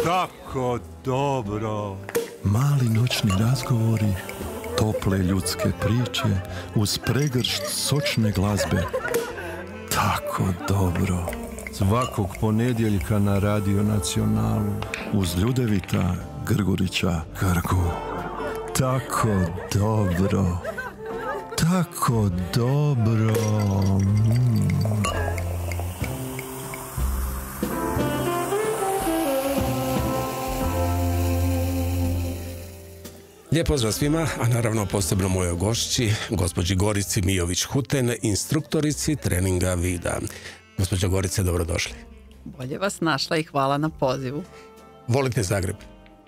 kako dobro. Mali noćni razgovori, tople ljudske priče uz pregršt sočne glazbe. Tako dobro. Svakog ponedjeljka na Radio Nacionalu Uz Ljudevita Grgurića Grgu. tako dobro. Tako dobro. Lijep pozdrav svima, a naravno posebno mojoj gošći, gospođi Gorici Mijović-Huten, instruktorici treninga vida. Gospođo Gorice, dobrodošli. Bolje vas našla i hvala na pozivu. Volite Zagreb?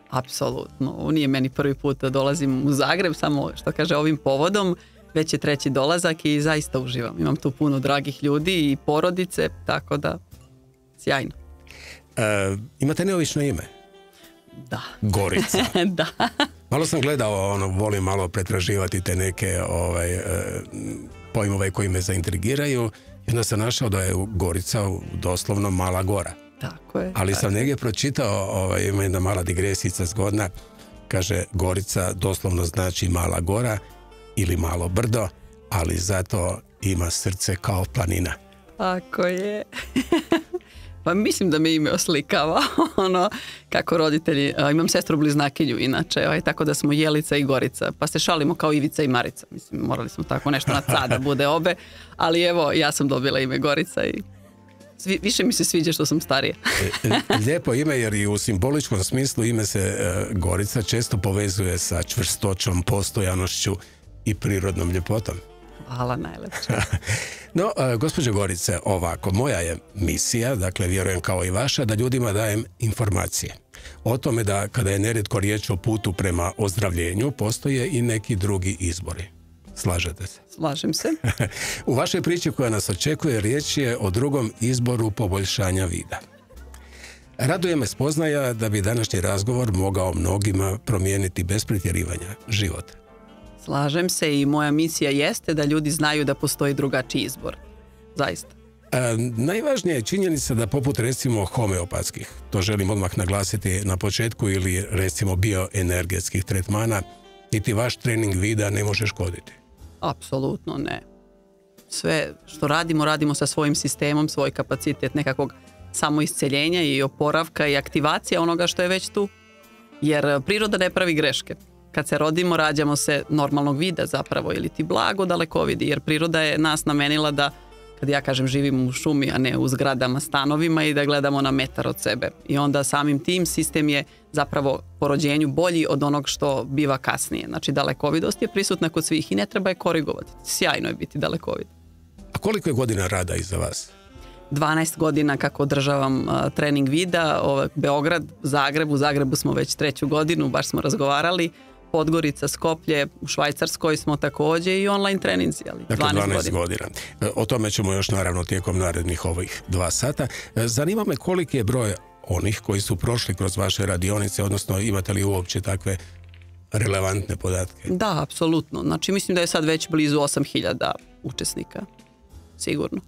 Apsolutno. Nije meni prvi put da dolazim u Zagreb, samo što kaže ovim povodom. Već je treći dolazak i zaista uživam. Imam tu puno dragih ljudi i porodice, tako da sjajno. Imate neobično ime? Da. Gorica. Da. Malo sam gledao, volim malo pretraživati te neke pojmove koji me zaintrigiraju. I onda sam našao da je Gorica doslovno mala gora. Tako je. Ali sam negdje pročitao, ima jedna mala digresica zgodna, kaže Gorica doslovno znači mala gora ili malo brdo, ali zato ima srce kao planina. Tako je. Pa mislim da me ime oslikava, kako roditelji, imam sestru bliznakinju inače, tako da smo Jelica i Gorica, pa se šalimo kao Ivica i Marica, mislim, morali smo tako nešto na C da bude obe, ali evo, ja sam dobila ime Gorica i više mi se sviđa što sam starija. Lijepo ime, jer i u simboličkom smislu ime se Gorica često povezuje sa čvrstoćom, postojanošću i prirodnom ljepotom. Hvala, najlepše. No, gospođo Gorice, ovako, moja je misija, dakle vjerujem kao i vaša, da ljudima dajem informacije o tome da kada je nerijetko riječ o putu prema ozdravljenju, postoje i neki drugi izbori. Slažete se? Slažem se. U vašoj priči koja nas očekuje riječ je o drugom izboru poboljšanja vida. Raduje me spoznaja da bi današnji razgovor mogao mnogima promijeniti bez pretjerivanja život. Slažem se i moja misija jeste da ljudi znaju da postoji drugačiji izbor. Zaista. Najvažnija je činjenica da poput recimo homeopatskih, to želim odmah naglasiti na početku, ili recimo bioenergetskih tretmana, niti vaš trening vida ne može škoditi. Apsolutno ne. Sve što radimo sa svojim sistemom, svoj kapacitet nekakvog samoisceljenja i oporavka i aktivacija onoga što je već tu. Jer priroda ne pravi greške. Kad se rodimo, rađamo se normalnog vida zapravo, ili ti blago dalekovidi, jer priroda je nas namenila da, kad ja kažem, živimo u šumi, a ne u zgradama, stanovima, i da gledamo na metar od sebe. I onda samim tim sistem je zapravo po rođenju bolji od onog što biva kasnije. Znači, dalekovidost je prisutna kod svih i ne treba je korigovati. Sjajno je biti dalekovid. A koliko je godina rada iza vas? 12 godina kako održavam trening vida, Beograd, Zagreb, u Zagrebu smo već 3. godinu, baš smo razgovarali, Podgorica, Skoplje, u Švajcarskoj smo također i online treninzi, ali 12 godina. O tome ćemo još naravno tijekom narednih ovih 2 sata. Zanima me koliki je broj onih koji su prošli kroz vaše radionice, odnosno imate li uopće takve relevantne podatke? Da, apsolutno. Znači mislim da je sad već blizu 8000 učesnika. Sigurno.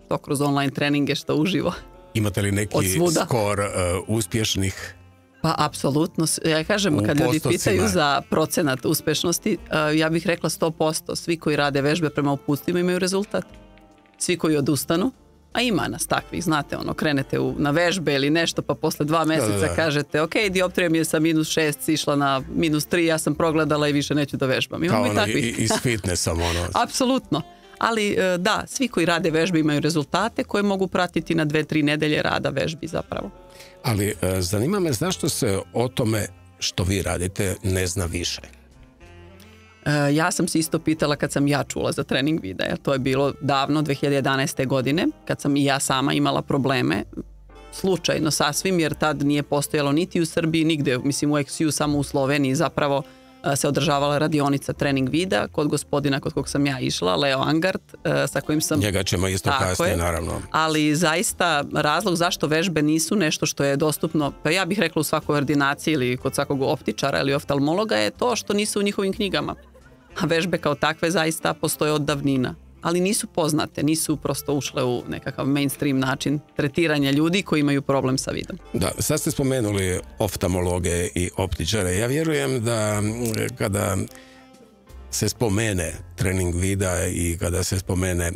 Što kroz online treninge, što uživo. Imate li neki skor uspješnih? Pa apsolutno, ja kažem, kad ljudi pitaju za procenat uspješnosti, ja bih rekla 100%. Svi koji rade vežbe prema uputstvima imaju rezultat. Svi koji odustanu, a ima nas takvih, znate, krenete na vežbe ili nešto, pa posle 2 mjeseca kažete, ok, dioptrija mi je sa -6 išla na -3, ja sam progledala i više neću da vežbam. Imamo kao i takvih. Iz fitnessom. Apsolutno. Ali da, svi koji rade vežbe imaju rezultate koje mogu pratiti na 2-3 nedelje rada vežbi zapravo. Ali zanima me zašto se o tome što vi radite ne zna više? Ja sam se isto pitala kad sam ja čula za trening videa. To je bilo davno, 2011. godine, kad sam i ja sama imala probleme. Slučajno sasvim, jer tad nije postojalo niti u Srbiji, nigde, mislim u XU, samo u Sloveniji zapravo se održavala radionica trening vida kod gospodina kod kog sam ja išla, Leo Angart, sa kojim sam... Njega ćemo isto kasnije, naravno. Ali zaista razlog zašto vežbe nisu nešto što je dostupno, pa ja bih rekla u svakoj ordinaciji ili kod svakog optičara ili oftalmologa, je to što nisu u njihovim knjigama. A vežbe kao takve zaista postoje od davnina. ali nisu poznate, nisu prosto ušle u nekakav mainstream način tretiranja ljudi koji imaju problem sa vidom. Da, sad ste spomenuli oftalmologe i optičare. Ja vjerujem da kada se spomene trening vida i kada se spomene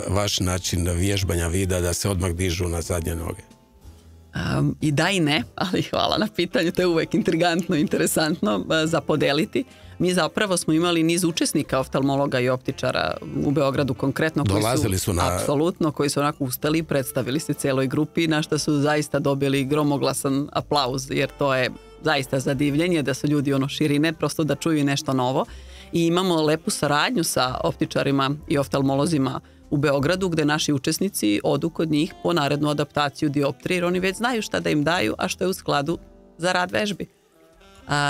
vaš način vježbanja vida, da se odmah dižu na zadnje noge. I da i ne, ali hvala na pitanju, to je uvijek intrigantno, interesantno za podeliti. Mi zapravo smo imali niz učesnika oftalmologa i optičara u Beogradu konkretno. Dolazili su na... Apsolutno, koji su onako ustali i predstavili se cijeloj grupi, na što su zaista dobili gromoglasan aplauz, jer to je zaista zadivljenje da su ljudi širine, prosto da čuju nešto novo. I imamo lepu saradnju sa optičarima i oftalmolozima u Beogradu, gde naši učesnici odu kod njih po narednu adaptaciju dioptrije, jer oni već znaju šta da im daju, a što je u skladu za rad vežbi.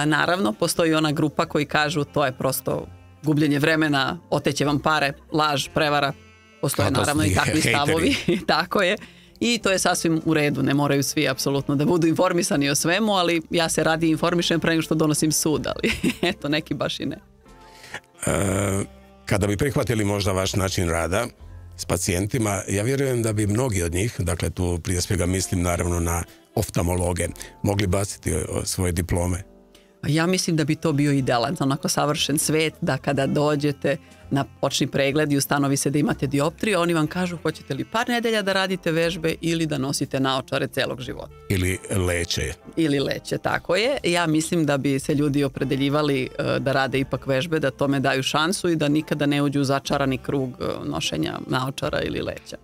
Naravno, postoji ona grupa koji kažu to je prosto gubljenje vremena, oteće vam pare, laž, prevara. Postoje naravno i takvi stavovi. Tako je. I to je sasvim u redu, ne moraju svi apsolutno da budu informisani o svemu, ali ja se radi informišem pre nego što donosim sud, ali eto, neki baš i ne. Kada bi prihvatili možda vaš način rada s pacijentima, ja vjerujem da bi mnogi od njih, dakle tu prije svega mislim naravno na oftalmologe, mogli baciti svoje diplome. Ja mislim da bi to bio idealan, onako savršen svet, da kada dođete na počni pregled i ustanovi se da imate dioptriju, oni vam kažu hoćete li par nedelja da radite vežbe ili da nosite naočare celog života. Ili leće. Ili leće, tako je. Ja mislim da bi se ljudi opredeljivali da rade ipak vežbe, da tome daju šansu i da nikada ne uđu u začarani krug nošenja naočara ili leća.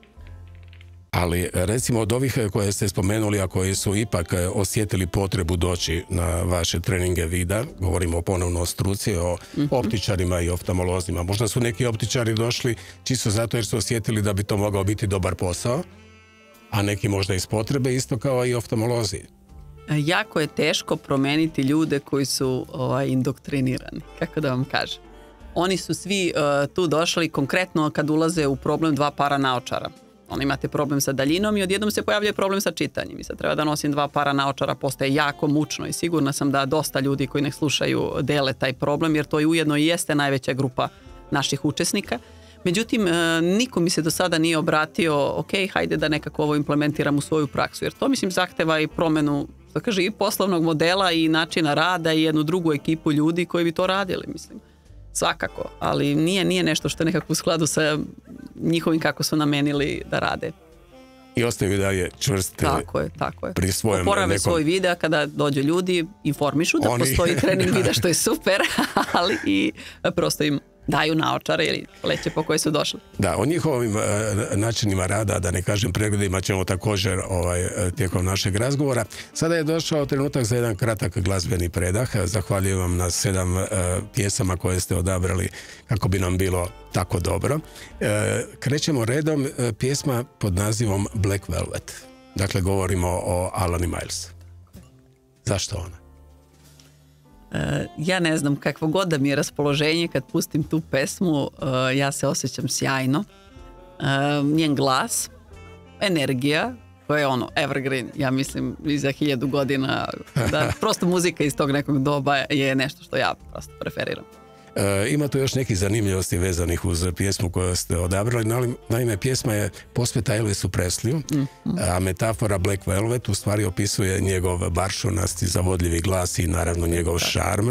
Ali recimo od ovih koje ste spomenuli, a koji su ipak osjetili potrebu doći na vaše treninge vida, govorimo ponovno o struci, o optičarima i oftalmolozima. Možda su neki optičari došli čisto zato jer su osjetili da bi to mogao biti dobar posao, a neki možda iz potrebe, isto kao i oftalmolozi. Jako je teško promeniti ljude koji su indoktrinirani, kako da vam kažem. Oni su svi tu došli konkretno kad ulaze u problem dva para naočara. Oni imate problem sa daljinom i odjednom se pojavljuje problem sa čitanjem. I sad treba da nosim dva para naočara, postaje jako mučno i sigurna sam da dosta ljudi koji ne slušaju dele taj problem, jer to i ujedno i jeste najveća grupa naših učesnika. Međutim, niko mi se do sada nije obratio, ok, hajde da nekako ovo implementiram u svoju praksu, jer to mislim zahteva i promenu, što kaže, i poslovnog modela i načina rada i jednu drugu ekipu ljudi koji bi to radili, mislim. Svakako, ali nije nešto što je nekako u skladu sa njihovim kako su namenili da rade. I ostaju dalje čvrsti. Tako je. Pri svojem oporave svoj videa kada dođu ljudi, informišu da postoji trening videa, što je super, ali i prosto im daju naočare ili leće po koje su došli. Da, o njihovim načinima rada, da ne kažem pregledima, ćemo također tijekom našeg razgovora. Sada je došao trenutak za jedan kratak glazbeni predah. Zahvaljujem vam na 7 pjesama koje ste odabrali kako bi nam bilo tako dobro. Krećemo redom, pjesma pod nazivom Black Velvet. Dakle, govorimo o Alani Miles. Zašto ona? Ja ne znam, kakvo god da mi je raspoloženje kad pustim tu pesmu, ja se osjećam sjajno. Njen glas, energija, koja je evergreen, ja mislim i za 1000 godina, da prosto muzika iz tog nekog doba je nešto što ja prosto preferiram. Ima tu još nekih zanimljivosti vezanih uz pjesmu koju ste odabrali. Naime, pjesma je posveta Elvisu Presleyu, a metafora Black Velvet u stvari opisuje njegov baršunasti, zavodljivi glas i naravno njegov šarm.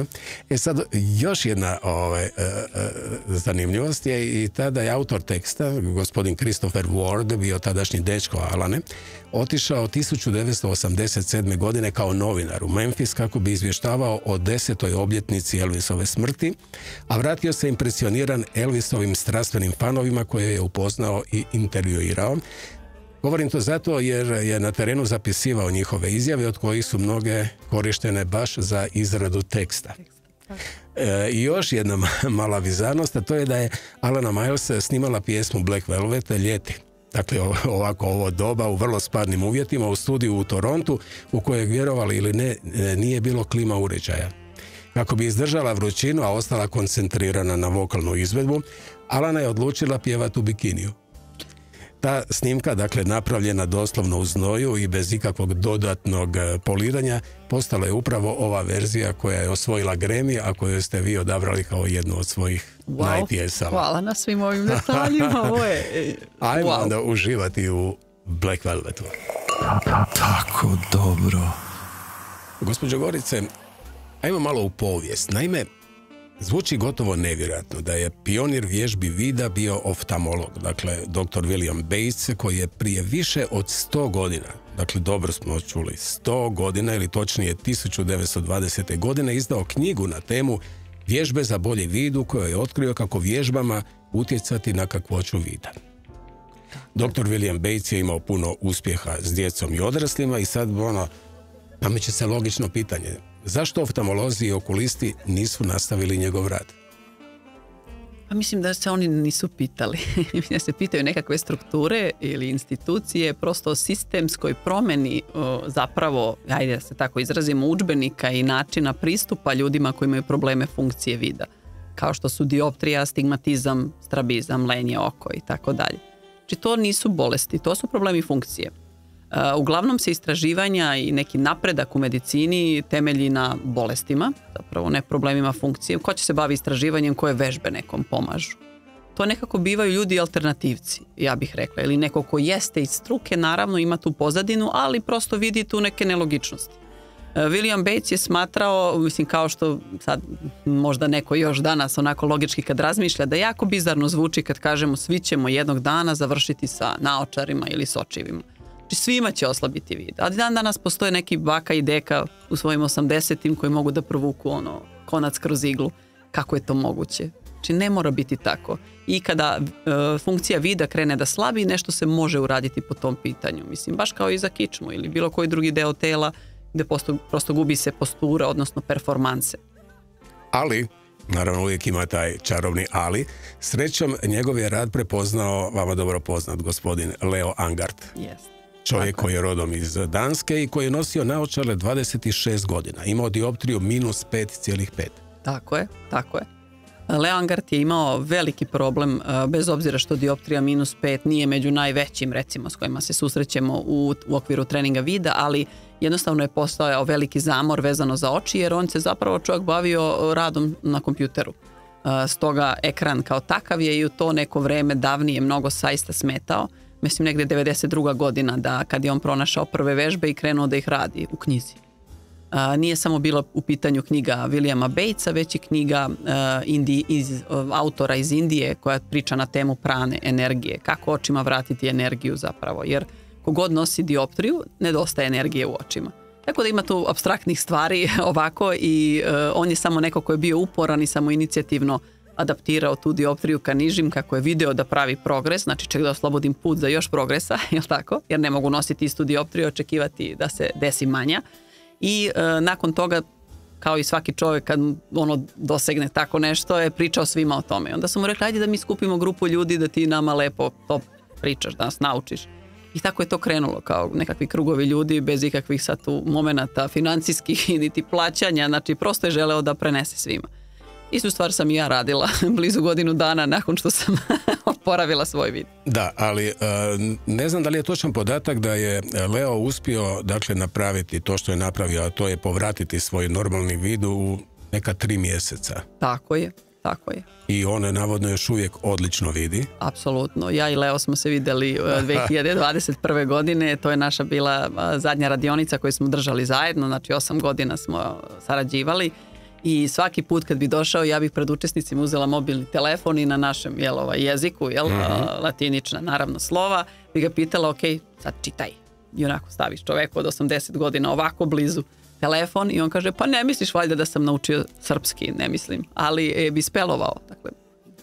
Sad, još jedna zanimljivost je i tada je autor teksta, gospodin Christopher Ward, bio tadašnji dečko Alane, otišao 1987. godine kao novinar u Memphis kako bi izvještavao o 10. obljetnici Elvisove smrti, a vratio se impresioniran Elvisovim strastvenim fanovima koje je upoznao i intervjuirao. Govorim to zato jer je na terenu zapisivao njihove izjave od kojih su mnoge korištene baš za izradu teksta. I još jedna mala bizarnost, a to je da je Alana Miles snimala pjesmu Black Velvet ljeti. Dakle, ovako ovo doba u vrlo sparnim uvjetima u studiju u Torontu u kojeg, vjerovali ili ne, nije bilo klima uređaja. Kako bi izdržala vrućinu, a ostala koncentrirana na vokalnu izvedbu, Alana je odlučila pjevati u bikiniju. Ta snimka, dakle, napravljena doslovno u znoju i bez ikakvog dodatnog poliranja, postala je upravo ova verzija koja je osvojila Grammy, a koju ste vi odabrali kao jednu od svojih najpjesama. Hvala na svim ovim detaljima. Ajmo onda uživati u Black Velvetu. Tako dobro. Gospođo Gorice, ajmo malo u povijest. Naime, zvuči gotovo nevjerojatno da je pionir vježbi vida bio oftalmolog, dakle dr. William Bates, koji je prije više od 100 godina, dakle dobro smo čuli, 100 godina ili točnije 1920. godine izdao knjigu na temu Vježbe za bolji vid, u kojoj je otkrio kako vježbama utjecati na kakvoću vida. Dr. William Bates je imao puno uspjeha s djecom i odraslima i sad nameće se logično pitanje. Zašto oftalmolozi i okulisti nisu nastavili njegov rad? Pa mislim da se oni nisu pitali. Da se pitaju nekakve strukture ili institucije, prosto o sistemskoj promjeni zapravo, ajde da se tako izrazimo, udžbenika i načina pristupa ljudima koji imaju probleme funkcije vida. Kao što su dioptrija, astigmatizam, strabizam, lenje oko i tako dalje. Znači to nisu bolesti, to su problemi funkcije. Uglavnom se istraživanja i neki napredak u medicini temelji na bolestima, zapravo ne problemima funkcije. Ko će se bavi istraživanjem, koje vežbe nekom pomažu? To nekako bivaju ljudi alternativci, ja bih rekla, ili neko ko jeste iz struke, naravno ima tu pozadinu, ali prosto vidi tu neke nelogičnosti. William Bates je smatrao, mislim kao što sad možda neko još danas onako logički kad razmišlja, da jako bizarno zvuči kad kažemo svi ćemo jednog dana završiti sa naočarima ili s očivima. Znači svima će oslabiti vid. A dan danas postoje neki baka i deka u svojim 80-im koji mogu da provuku konac kroz iglu. Kako je to moguće? Znači ne mora biti tako. I kada funkcija vida krene da slabi, nešto se može uraditi po tom pitanju. Mislim, baš kao i za kičmu ili bilo koji drugi deo tela gde prosto gubi se postura, odnosno performanse. Ali, naravno uvijek ima taj čarobni ali, srećom njegov je rad prepoznao vama dobro poznat gospodin Leo Angard. Yes. Čovjek koji je rodom iz Danske i koji je nosio naočale 26 godina. Imao dioptriju -5,5. Tako je. Leo Angard je imao veliki problem, bez obzira što dioptrija -5 nije među najvećim, recimo, s kojima se susrećemo u okviru treninga vida, ali jednostavno je postojao veliki zamor vezano za oči, jer on se zapravo čovjek bavio radom na kompjuteru. Stoga ekran kao takav je i u to neko vreme davnije mnogo zaista smetao. Mislim negdje 92. godina da kad je on pronašao prve vežbe i krenuo da ih radi u knjizi. Nije samo bila u pitanju knjiga Williama Batesa, već i knjiga autora iz Indije koja priča na temu prane energije. Kako očima vratiti energiju zapravo, jer kogod nosi dioptriju, nedostaje energije u očima. Tako da ima tu apstraktnih stvari ovako i on je samo neko ko je bio uporan i samo inicijativno adaptirao tu dioptriju ka nižim kako je video da pravi progres, znači ček da oslobodim put za još progresa, jel tako? Jer ne mogu nositi istu dioptriju i očekivati da se desi manja. I nakon toga, kao i svaki čovjek kad dosegne tako nešto, je pričao svima o tome. Onda su mu rekli, ajde da mi skupimo grupu ljudi da ti nama lepo to pričaš, da nas naučiš. I tako je to krenulo, kao nekakvi krugovi ljudi bez ikakvih sad tu momenata financijskih niti plaćanja, znači prosto je želeo da prenese svima. Istu stvar sam i ja radila blizu godinu dana nakon što sam oporavila svoj vid. Da, ali ne znam da li je točan podatak da je Leo uspio napraviti to što je napravio, a to je povratiti svoj normalni vid u neka 3 mjeseca. Tako je. I on je navodno još uvijek odlično vidi. Apsolutno. Ja i Leo smo se vidjeli 2021. godine. To je naša bila zadnja radionica koju smo držali zajedno. Znači 8 godina smo sarađivali. I svaki put kad bi došao, ja bih pred učesnicima uzela mobilni telefon i na našem jeziku, latinična naravno slova, bi ga pitala, ok, sad čitaj. I onako staviš čoveku od 80 godina ovako blizu telefon i on kaže, pa ne misliš valjda da sam naučio srpski, ne mislim, ali bi spelovao. Dakle.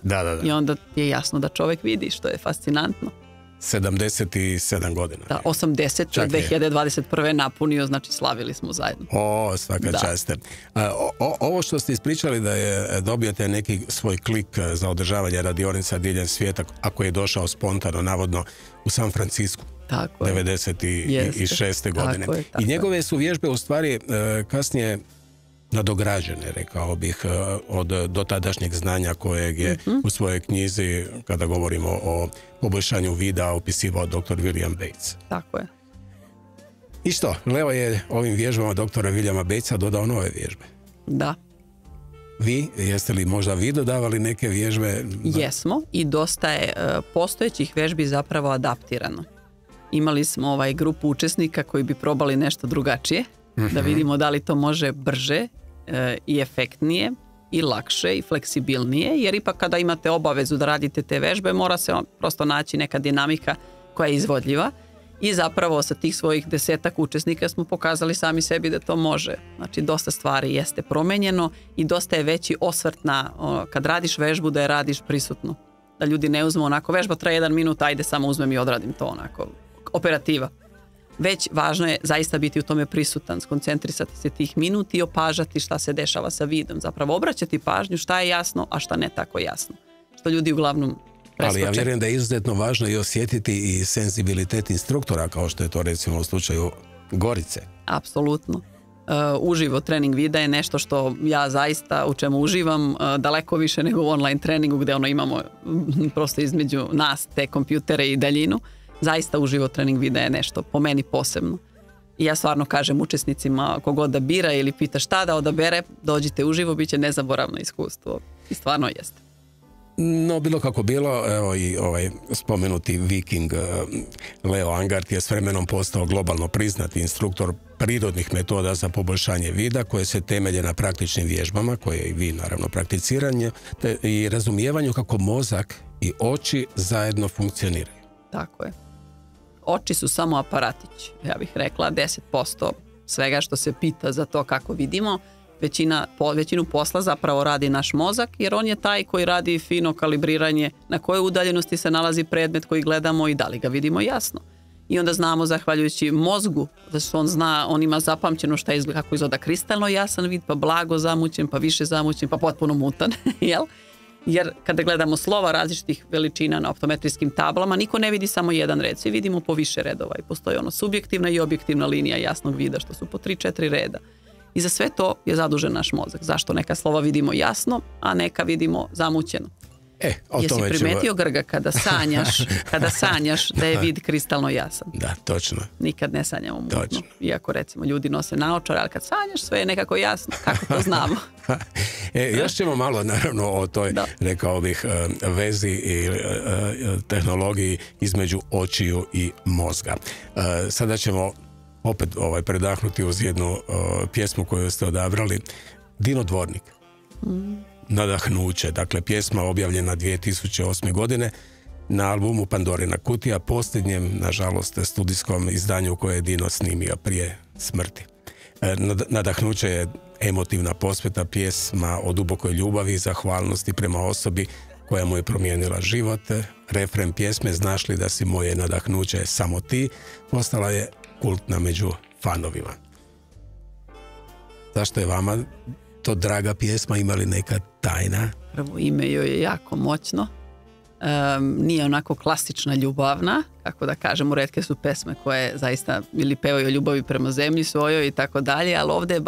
Da. I onda je jasno da čovek vidi, što je fascinantno. 77 godina. Da, 80. 2021. napunio, znači slavili smo zajedno. Svaka čast. Ovo što ste ispričali da je dobijete neki svoj klik za održavanje radionica diljem svijeta, ako je došao spontano, navodno, u San Francisku. Tako je. 96. godine. Tako je. I njegove su vježbe u stvari kasnije nadograđene, rekao bih, od dotadašnjeg znanja kojeg je u svojoj knjizi, kada govorimo o poboljšanju vida, opisivao dr. William Bates. Tako je. I što? Leo je ovim vježbama doktora Williama Batesa dodao nove vježbe. Da. Vi, jeste li možda vi dodavali neke vježbe? Jesmo i dosta je postojećih vježbi zapravo adaptirano. Imali smo grupu učesnika koji bi probali nešto drugačije, da vidimo da li to može brže i efektnije i lakše i fleksibilnije, jer ipak kada imate obavezu da radite te vježbe, mora se prosto naći neka dinamika koja je izvodljiva. I zapravo sa tih svojih 10 učesnika smo pokazali sami sebi da to može. Znači, dosta stvari jeste promenjeno i dosta je veći osvrt na kad radiš vežbu da je radiš prisutno. Da ljudi ne uzmu onako, vežba traje 1 minut, ajde samo uzmem i odradim to onako. Operativa. Već važno je zaista biti u tome prisutan, skoncentrisati se tih minut i opažati šta se dešava sa vidom. Zapravo obraćati pažnju šta je jasno, a šta ne tako jasno. Što ljudi uglavnom preskoče. Ali ja vjerujem da je izuzetno važno i osjetiti i senzibilitet instruktora, kao što je to recimo u slučaju Gorice. Apsolutno. Uživo trening vida je nešto što ja zaista u čemu uživam daleko više nego u online treningu gdje imamo prosto između nas te kompjutere i daljinu. Zaista uživo trening vida je nešto po meni posebno. I ja stvarno kažem učesnicima kogod da bira ili pita šta da odabere, dođite uživo, bit će nezaboravno iskustvo. I stvarno jeste. No, bilo kako bilo, evo i spomenuti viking Leo Angart je s vremenom postao globalno priznati instruktor prirodnih metoda za poboljšanje vida koje se temelje na praktičnim vježbama, koje i vi naravno prakticiranje, i razumijevanju kako mozak i oči zajedno funkcioniraju. Tako je. Oči su samo aparatić, ja bih rekla 10% svega što se pita za to kako vidimo. Većinu posla zapravo radi naš mozak, jer on je taj koji radi fino kalibriranje na kojoj udaljenosti se nalazi predmet koji gledamo i da li ga vidimo jasno. I onda znamo, zahvaljujući mozgu, da on ima zapamćeno šta izgleda, kako izgleda kristalno jasan vid, pa blago zamućen, pa više zamućen, pa potpuno mutan, jel? Jer kada gledamo slova različitih veličina na optometrijskim tablama, niko ne vidi samo jedan red, svi vidimo po više redova i postoji subjektivna i objektivna linija jasnog vida, što su po 3-4 reda. I za sve to je zadužen naš mozak. Zašto neka slova vidimo jasno, a neka vidimo zamućeno? Jesi primetio, Grga, kada sanjaš da je vid kristalno jasan? Da, točno. Nikad ne sanjamo mutno. Iako recimo ljudi nose naočare, ali kad sanjaš sve je nekako jasno. Kako to znamo? Još ćemo malo naravno o toj, rekao bih, vezi i tehnologiji između očiju i mozga. Sada ćemo opet predahnuti uz jednu pjesmu koju ste odabrali, Dino Dvornik. Nadahnuće, dakle pjesma objavljena 2008. godine na albumu Pandorina kutija, posljednjem, nažalost, studijskom izdanju koje je Dino snimio prije smrti. Nadahnuće je emotivna posveta, pjesma o dubokoj ljubavi i zahvalnosti prema osobi koja mu je promijenila život. Refren pjesme Znaš li da si moje nadahnuće samo ti postala je kultna među fanovima. Zašto je vama to draga pjesma, ima li neka tajna? Prvo, ime joj je jako moćno. Nije onako klasična ljubavna, kako da kažemo, retke su pesme koje zaista ili pevaju o ljubavi prema zemlji svojoj i tako dalje, ali ovdje je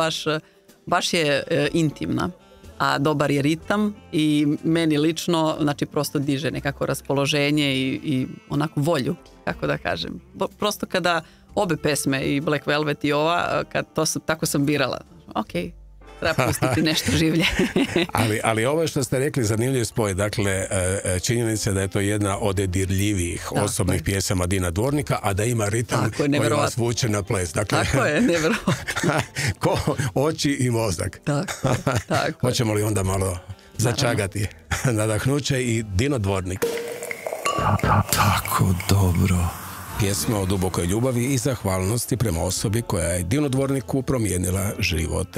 baš je intimna, a dobar je ritam i meni lično, znači prosto diže nekako raspoloženje i onako volju, kako da kažem. Prosto kada obe pesme, i Black Velvet i ova, tako sam birala. Okej. Treba pustiti nešto življe. ali ovo što ste rekli, zanimljiv spoj. Dakle, činjenica da je to jedna od dirljivijih osobnih pjesama Dina Dvornika, a da ima ritam koji vas vuče na ples. Dakle, tako je, nevjerovatno. Ko oči i mozak. Tako Hoćemo li onda malo začagati Nadahnuće i Dino Dvornik? Tako dobro. Pjesma o dubokoj ljubavi i zahvalnosti prema osobi koja je Dino Dvorniku promijenila život.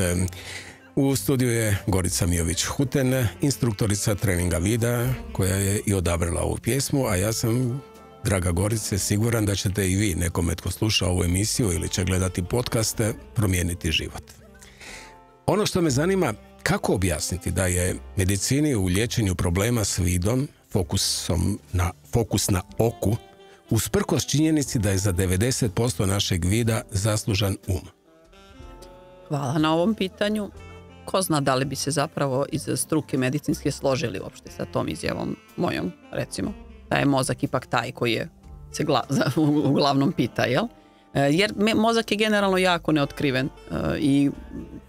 U studiju je Gorica Mijović-Huten, instruktorica treninga vida, koja je i odabrala ovu pjesmu, a ja sam, draga Gorice, siguran da ćete i vi, nekome tko sluša ovu emisiju ili će gledati podcaste, promijeniti život. Ono što me zanima, kako objasniti da je medicini u liječenju problema s vidom, fokus na oku, usprkos činjenici da je za 90% našeg vida zaslužan um? Hvala na ovom pitanju. ko zna da li bi se zapravo iz struke medicinske složili uopšte sa tom izjavom mojom, recimo. Da je mozak ipak taj koji se uglavnom pita, jel? Jer mozak je generalno jako neotkriven i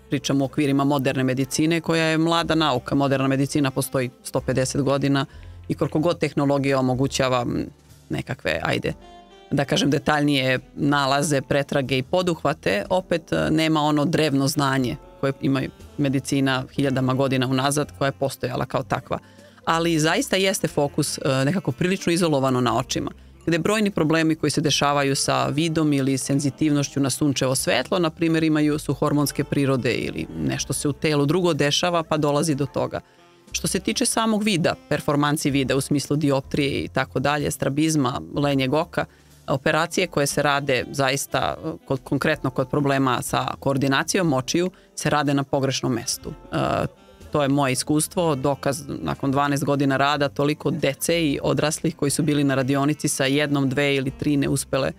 pričamo u okvirima moderne medicine koja je mlada nauka. Moderna medicina postoji 150 godina i koliko god tehnologija omogućava nekakve, da kažem, detaljnije nalaze, pretrage i poduhvate, opet nema ono drevno znanje koje ima medicina hiljadama godina unazad, koja je postojala kao takva. Ali zaista jeste fokus nekako prilično izolovano na očima, gde brojni problemi koji se dešavaju sa vidom ili senzitivnošću na sunčevo svetlo, na primjer, su hormonske prirode ili nešto se u telu drugo dešava pa dolazi do toga. Što se tiče samog vida, performansi vida u smislu dioptrije i tako dalje, strabizma, lenjeg oka, operacije koje se rade zaista konkretno kod problema sa koordinacijom očiju se rade na pogrešnom mestu. To je moje iskustvo, dokaz nakon 12 godina rada, toliko dece i odraslih koji su bili na radionici sa 1, 2 ili 3 neuspele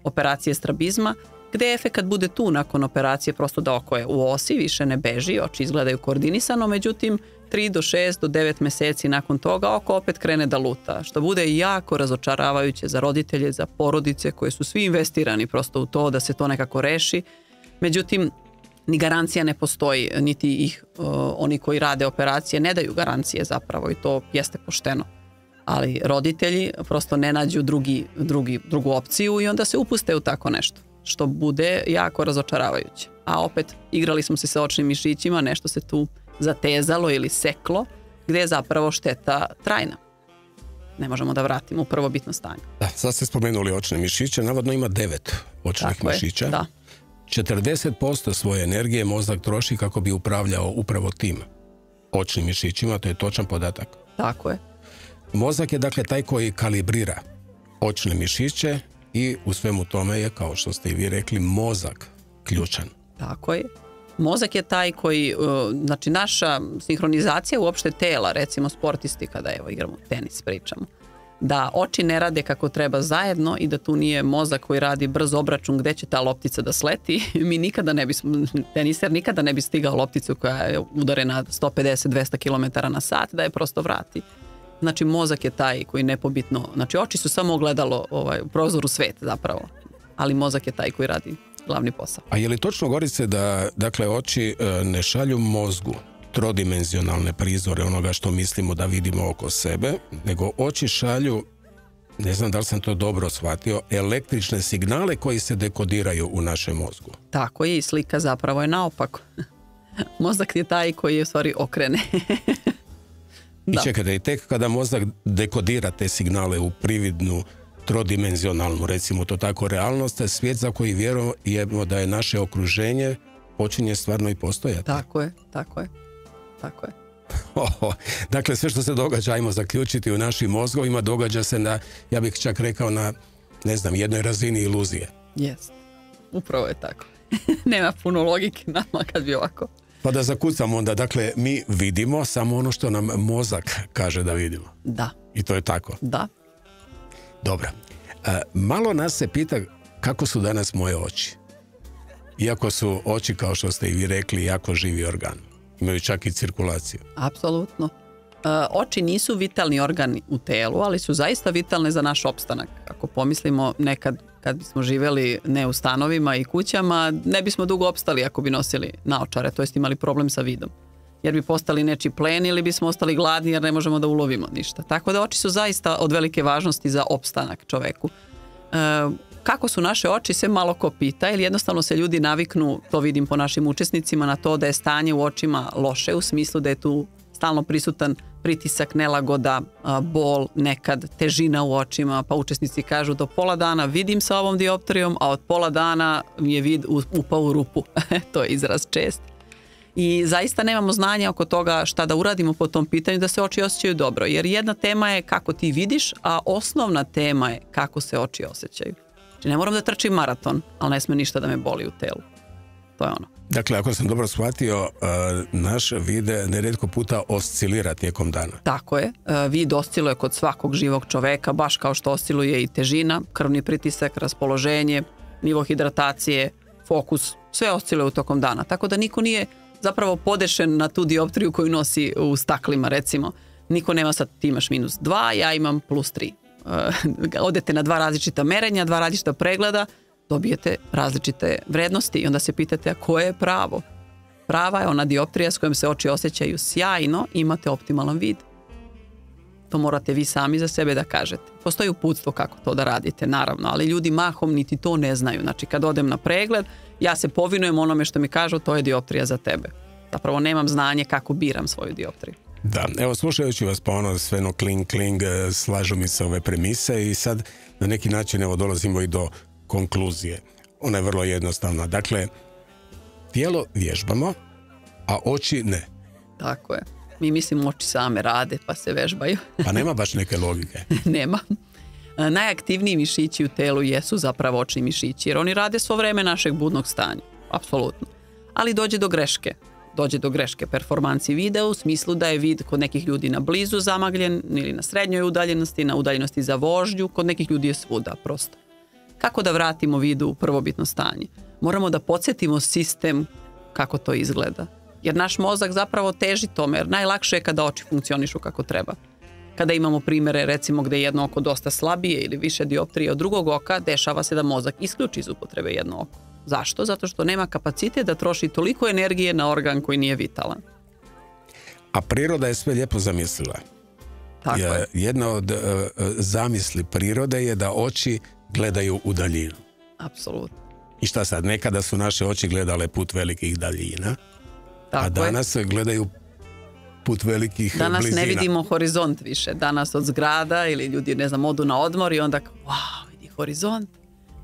operacije strabizma, gde efekat bude tu nakon operacije, prosto da oko je u osi, više ne beži, oči izgledaju koordinisano, međutim 3 do 6 do 9 meseci nakon toga oko opet krene da luta, što bude jako razočaravajuće za roditelje, za porodice koje su svi investirani prosto u to da se to nekako reši. Međutim, ni garancija ne postoji, niti ih oni koji rade operacije ne garancije zapravo i to jeste pošteno. Ali roditelji prosto ne nađu drugu opciju i onda se upuste u tako nešto, što bude jako razočaravajuće. A opet igrali smo se sa očnim mišićima, nešto se tu zatezalo ili seklo, gde je zapravo šteta trajna. Ne možemo da vratimo u prvobitno stanje. Da, sad ste spomenuli očne mišiće, navodno ima 9 očnih mišića. Da. 40% svoje energije mozak troši kako bi upravljao upravo tim očnim mišićima, to je točan podatak. Tako je. Mozak je dakle taj koji kalibrira očne mišiće i u svemu tome je, kao što ste i vi rekli, mozak ključan. Tako je. Mozak je taj koji, znači naša sinhronizacija uopšte tela, recimo sportisti kada igramo tenis, pričamo, da oči ne rade kako treba zajedno i da tu nije mozak koji radi brz obračun gde će ta loptica da sleti, mi nikada ne bismo, teniser nikada ne bi stigao lopticu koja je udarena 150-200 km na sat, da je prosto vrati. Znači mozak je taj koji nepobitno, znači oči su samo ogledalo u prozoru sveta zapravo, ali mozak je taj koji radi glavni posao. A je li točno, Gorice, da dakle oči ne šalju mozgu trodimenzionalne prizore onoga što mislimo da vidimo oko sebe, nego oči šalju, ne znam da li sam to dobro shvatio, električne signale koji se dekodiraju u našem mozgu. Tako je, i slika zapravo je naopako. Mozak je taj koji je u stvari okrene. I čekajte, i tek kada mozak dekodira te signale u prividnu trodimenzionalnu, recimo to tako, realnost, svijet za koji vjerujemo da je naše okruženje počinje stvarno i postojati. Tako je. Dakle, sve što se događa, ajmo zaključiti, u našim mozgovima događa se na, ja bih čak rekao, na, ne znam, jednoj razini iluzije. Jest, upravo je tako. Nema puno logike nama kad bi ovako. Pa da zakucamo onda, dakle, mi vidimo samo ono što nam mozak kaže da vidimo. Da. I to je tako? Da. Dobro. Malo nas se pita kako su danas moje oči. Iako su oči, kao što ste i vi rekli, jako živi organ. Imaju čak i cirkulaciju. Apsolutno. Oči nisu vitalni organ u telu, ali su zaista vitalne za naš opstanak. Ako pomislimo nekad kad bismo živjeli ne u stanovima i kućama, ne bismo dugo opstali ako bi nosili naočare, to jest imali problem sa vidom. Jer bi postali nečiji plen ili bismo ostali gladni jer ne možemo da ulovimo ništa. Tako da oči su zaista od velike važnosti za opstanak čoveku. Kako su naše oči, se malo ko pita, ili jednostavno se ljudi naviknu, to vidim po našim učesnicima, na to da je stanje u očima loše, u smislu da je tu stalno prisutan pritisak, nelagoda, bol, nekad težina u očima, pa učesnici kažu do pola dana vidim sa ovom dioptrijom, a od pola dana mi je vid upao u rupu. To je izraz čest. I zaista nemamo znanja oko toga šta da uradimo po tom pitanju da se oči osjećaju dobro. Jer jedna tema je kako ti vidiš, a osnovna tema je kako se oči osjećaju. Znači ne moram da trčim maraton, ali ne sme ništa da me boli u telu. To je ono. Dakle, ako sam dobro shvatio, naš vid nerijetko puta oscilira tijekom dana. Tako je. Vid osciluje kod svakog živog čoveka, baš kao što osciluje i težina, krvni pritisak, raspoloženje, nivo hidratacije, fokus, sve osciluje u tokom dana. Tako da niko nije zapravo podešen na tu dioptriju koju nosi u staklima, recimo. Niko nema sad, ti imaš -2, ja imam +3. Odete na 2 različita merenja, 2 različita pregleda, dobijete različite vrednosti i onda se pitate, a koje je pravo? Prava je ona dioptrija s kojom se oči osjećaju sjajno, imate optimalan vid. To morate vi sami za sebe da kažete. Postoji uputstvo kako to da radite, naravno, ali ljudi mahom niti to ne znaju. Znači, kad odem na pregled, ja se povinujem onome što mi kažu, to je dioptrija za tebe. Zapravo nemam znanje kako biram svoju dioptriju. Da, evo slušajući vas pa ono sve no kling, slažu mi se ove premise i sad na neki način evo dolazimo i do konkluzije. Ona je vrlo jednostavna. Dakle, tijelo vježbamo, a oči ne. Tako je. Mi mislimo oči same rade pa se vežbaju. Pa nema baš neke logike. Nema. Najaktivniji mišići u telu jesu zapravo očni mišići, jer oni rade svo vreme našeg budnog stanja. Apsolutno. Ali dođe do greške performansi videa u smislu da je vid kod nekih ljudi na blizu zamagljen ili na srednjoj udaljenosti, na udaljenosti za vožnju, kod nekih ljudi je svuda prosto. Kako da vratimo vidu u prvobitno stanje? Moramo da podsjetimo sistem kako to izgleda. Jer naš mozak zapravo teži tome, jer najlakše je kada oči funkcionišu kako treba. Kada imamo primjere, recimo, gde je jedno oko dosta slabije ili više dioptrije od drugog oka, dešava se da mozak isključi iz upotrebe jedno oko. Zašto? Zato što nema kapacitet da troši toliko energije na organ koji nije vitalan. A priroda je sve lijepo zamislila. Tako je. Jedna od zamisli prirode je da oči gledaju u daljinu. Apsolutno. I šta sad? Nekada su naše oči gledale put velikih daljina, Tako a danas gledaju put velikih blizina. Danas ne vidimo horizont više. Danas od zgrada ili ljudi, ne znam, odu na odmor i onda wow, vidi horizont.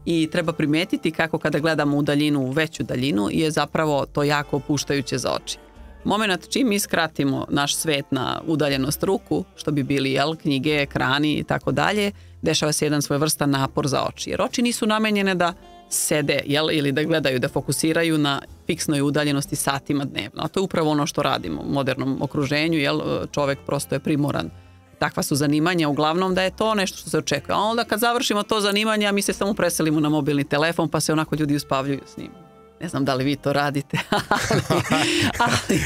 I treba primetiti kako kada gledamo u daljinu, u veću daljinu, je zapravo to jako opuštajuće za oči. Moment čim mi skratimo naš svet na udaljenost ruku, što bi bili knjige, ekrani i tako dalje, dešava se jedan svojevrstan napor za oči. Jer oči nisu namenjene da sede ili da gledaju, da fokusiraju na fiksnoj udaljenosti satima dnevno. A to je upravo ono što radimo u modernom okruženju, čovek prosto je primoran. Takva su zanimanja, uglavnom da je to nešto što se očekuje. A onda kad završimo to zanimanje, mi se samo preselimo na mobilni telefon, pa se onako ljudi uspavljuju s njim. Ne znam da li vi to radite, ali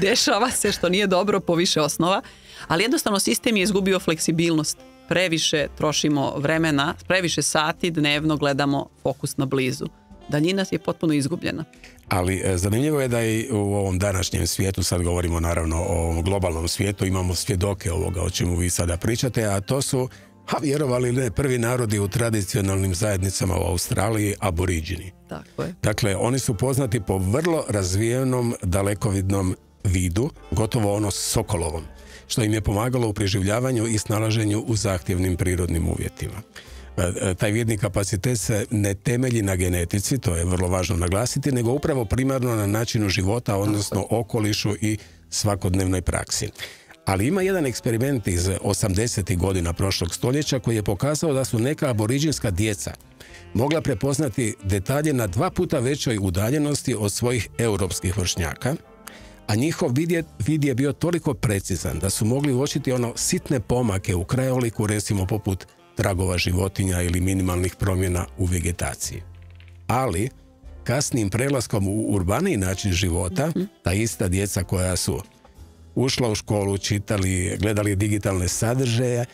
dešava se, što nije dobro po više osnova, ali jednostavno sistem je izgubio fleksibilnost. Previše trošimo vremena, previše sati dnevno gledamo fokus na blizu. Daljina je potpuno izgubljena. Ali zanimljivo je da i u ovom današnjem svijetu, sad govorimo naravno o ovom globalnom svijetu, imamo svjedoke ovoga o čemu vi sada pričate, a to su, vjerovali ili ne, prvi narodi u tradicionalnim zajednicama u Australiji, aboriđini. Tako je. Dakle, oni su poznati po vrlo razvijenom dalekovidnom vidu, gotovo ono sokolovom, što im je pomagalo u preživljavanju i snalaženju u zahtjevnim prirodnim uvjetima. Taj vidni kapacitet se ne temelji na genetici, to je vrlo važno naglasiti, nego upravo primarno na načinu života, odnosno okolišu i svakodnevnoj praksi. Ali ima jedan eksperiment iz 80. godina prošlog stoljeća koji je pokazao da su neka aboriđinska djeca mogla prepoznati detalje na 2 puta većoj udaljenosti od svojih europskih vršnjaka, a njihov vid je bio toliko precizan da su mogli uočiti ono sitne pomake u krajoliku, recimo poput tragova životinja ili minimalnih promjena u vegetaciji. Ali kasnijim prelaskom u urbaniji način života, ta ista djeca koja su ušla u školu, čitali, gledali digitalne sadržaje,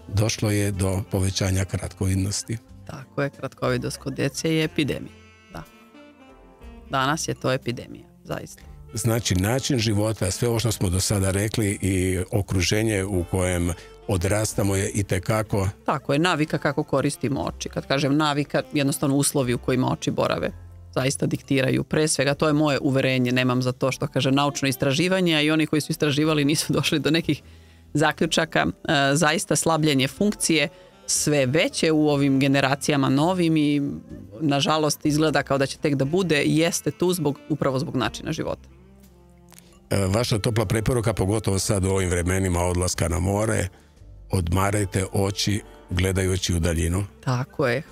došlo je do povećanja kratkovidnosti. Tako je, kratkovidost kod djece je epidemija. Da. Danas je to epidemija, zaista. Znači, način života, sve ovo što smo do sada rekli i okruženje u kojem odrastamo je itekako... Tako je, navika kako koristimo oči. Kad kažem navika, jednostavno uslovi u kojima oči borave zaista diktiraju. Pre svega, to je moje uverenje, nemam za to što kaže naučno istraživanje, a i oni koji su istraživali nisu došli do nekih zaključaka. Zaista slabljenje funkcije sve veće u ovim generacijama novim i nažalost izgleda kao da će tek da bude, jeste tu upravo zbog načina života. Vaša topla preporuka, pogotovo sad u ovim vremenima odlaska na more, odmarajte oči gledajući u daljinu. Tako je,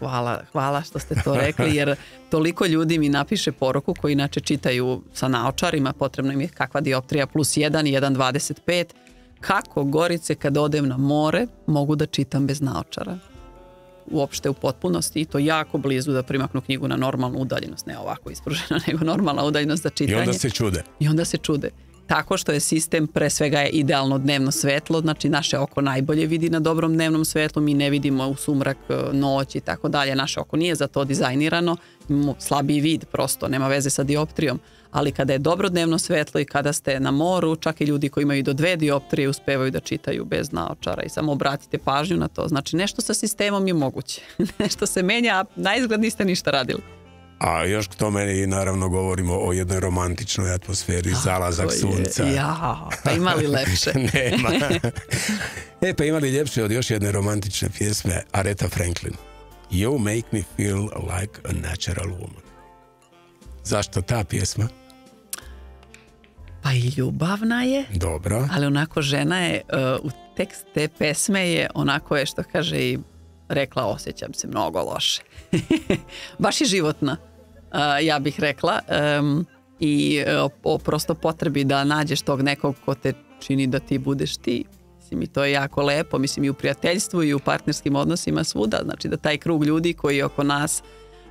hvala što ste to rekli, jer toliko ljudi mi napiše poruku koji inače čitaju sa naočarima, potrebno im je kakva dioptrija +1 i 1,25. Kako, Gorice, kad odem na more, mogu da čitam bez naočara? uopšte u potpunosti i to jako blizu da primaknu knjigu na normalnu udaljenost, ne ovako ispružena, nego normalna udaljenost za čitanje. I onda se čude. Tako što je sistem, pre svega je idealno dnevno svetlo, znači naše oko najbolje vidi na dobrom dnevnom svetlu, mi ne vidimo u sumrak, noć i tako dalje, naše oko nije za to dizajnirano, imamo slabiji vid prosto, nema veze sa dioptrijom, ali kada je dobro dnevno svetlo i kada ste na moru, čak i ljudi koji imaju do 2 dioptrije uspevaju da čitaju bez naočara i samo obratite pažnju na to, znači nešto sa sistemom je moguće, nešto se menja, a naizgled niste ništa radili. A još k tome i naravno govorimo o jednoj romantičnoj atmosferi, zalazak sunca. Ja, pa ima li lepše? Nema. Pa ima li ljepše od još jedne romantične pjesme Aretha Franklin. You make me feel like a natural woman. Zašto ta pjesma? Pa i ljubavna je. Dobro. Ali onako žena je, u tekst te pesme je onako je što kaže i rekla osjećam se mnogo loše. Baš je životna, ja bih rekla. I o prosto potrebi da nađeš tog nekog ko te čini da ti budeš ti. Mislim, i to je jako lepo. Mislim, i u prijateljstvu i u partnerskim odnosima svuda. Znači da taj krug ljudi koji je oko nas,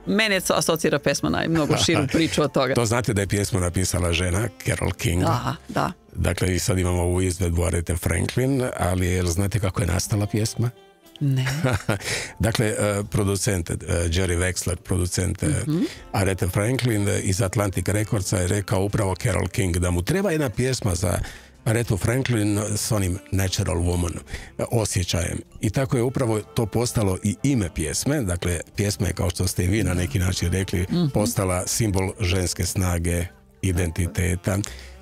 mene asocira pesma na mnogo širu priču od toga. To znate da je pjesmu napisala žena, Carole King. Da. Dakle, i sad imamo ovu izvedbu Aretha Franklin, ali znate kako je nastala pjesma? Ne. Dakle, producent Jerry Wexler, producent Aretha Franklin iz Atlantic Recordsa je rekao upravo Carole King da mu treba jedna pjesma za Aretha Franklin s onim natural woman osjećajem. I tako je upravo to postalo i ime pjesme. Dakle, pjesma je, kao što ste i vi na neki način rekli, postala simbol ženske snage, identiteta,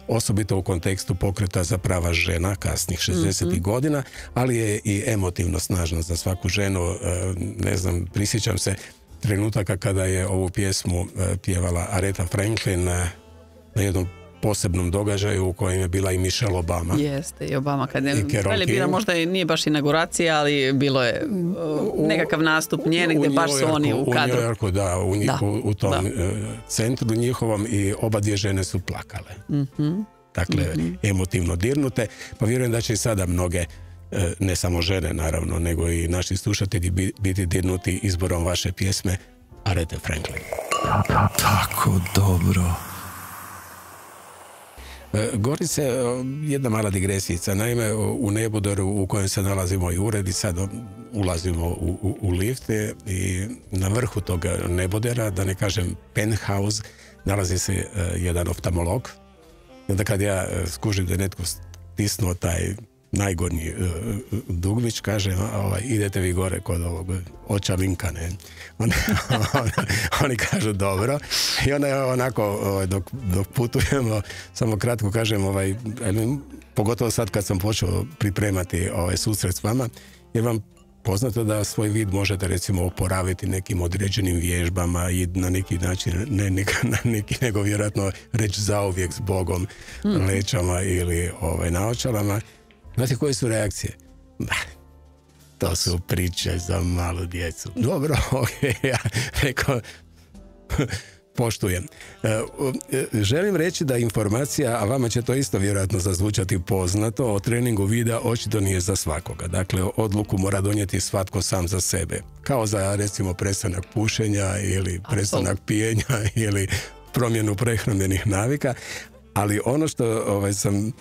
osobito u kontekstu pokreta za prava žena kasnih 60. godina, ali je i emotivno snažna za svaku ženu. Ne znam, prisjećam se trenutaka kada je ovu pjesmu pjevala Aretha Franklin na jednom posebnom događaju u kojem je bila i Michelle Obama. Jeste, i Obama. Kad je bila možda i nije baš inauguracija, ali bilo je nekakav nastup njene gdje baš su oni u kadru. U New Yorku, da, u tom centru njihovom i oba dvije žene su plakale. Dakle, emotivno dirnute. Pa vjerujem da će i sada mnoge, ne samo žene naravno, nego i naši slušatelji biti dirnuti izborom vaše pjesme Aretha Franklin. Tako dobro. Gorice, jedna mala digresijica. Naime, u neboderu u kojem se nalazimo i ured i sad ulazimo u lifte i na vrhu tog nebodera, da ne kažem penthouse, nalazi se jedan oftalmolog. I onda kad ja skužim da je netko stisnuo taj najgornji dugmić, kaže idete vi gore kod ovog oča Linkane. Oni kažu dobro i onda je onako dok putujemo, samo kratko kažem, pogotovo sad kad sam počeo pripremati susret s vama, je vam poznato da svoj vid možete recimo oporaviti nekim određenim vježbama i na neki način, ne na neki, nego vjerojatno reći zauvijek s Bogom, lećama ili naočalama. Znate koje su reakcije? To su priče za malu djecu. Dobro, ja rekao, poštujem. Želim reći da informacija, a vama će to isto vjerojatno zazvučati poznato, o treningu vida očito nije za svakoga. Dakle, odluku mora donijeti svatko sam za sebe. Kao za, recimo, prestanak pušenja ili prestanak pijenja ili promjenu prehrambenih navika. Ali ono što sam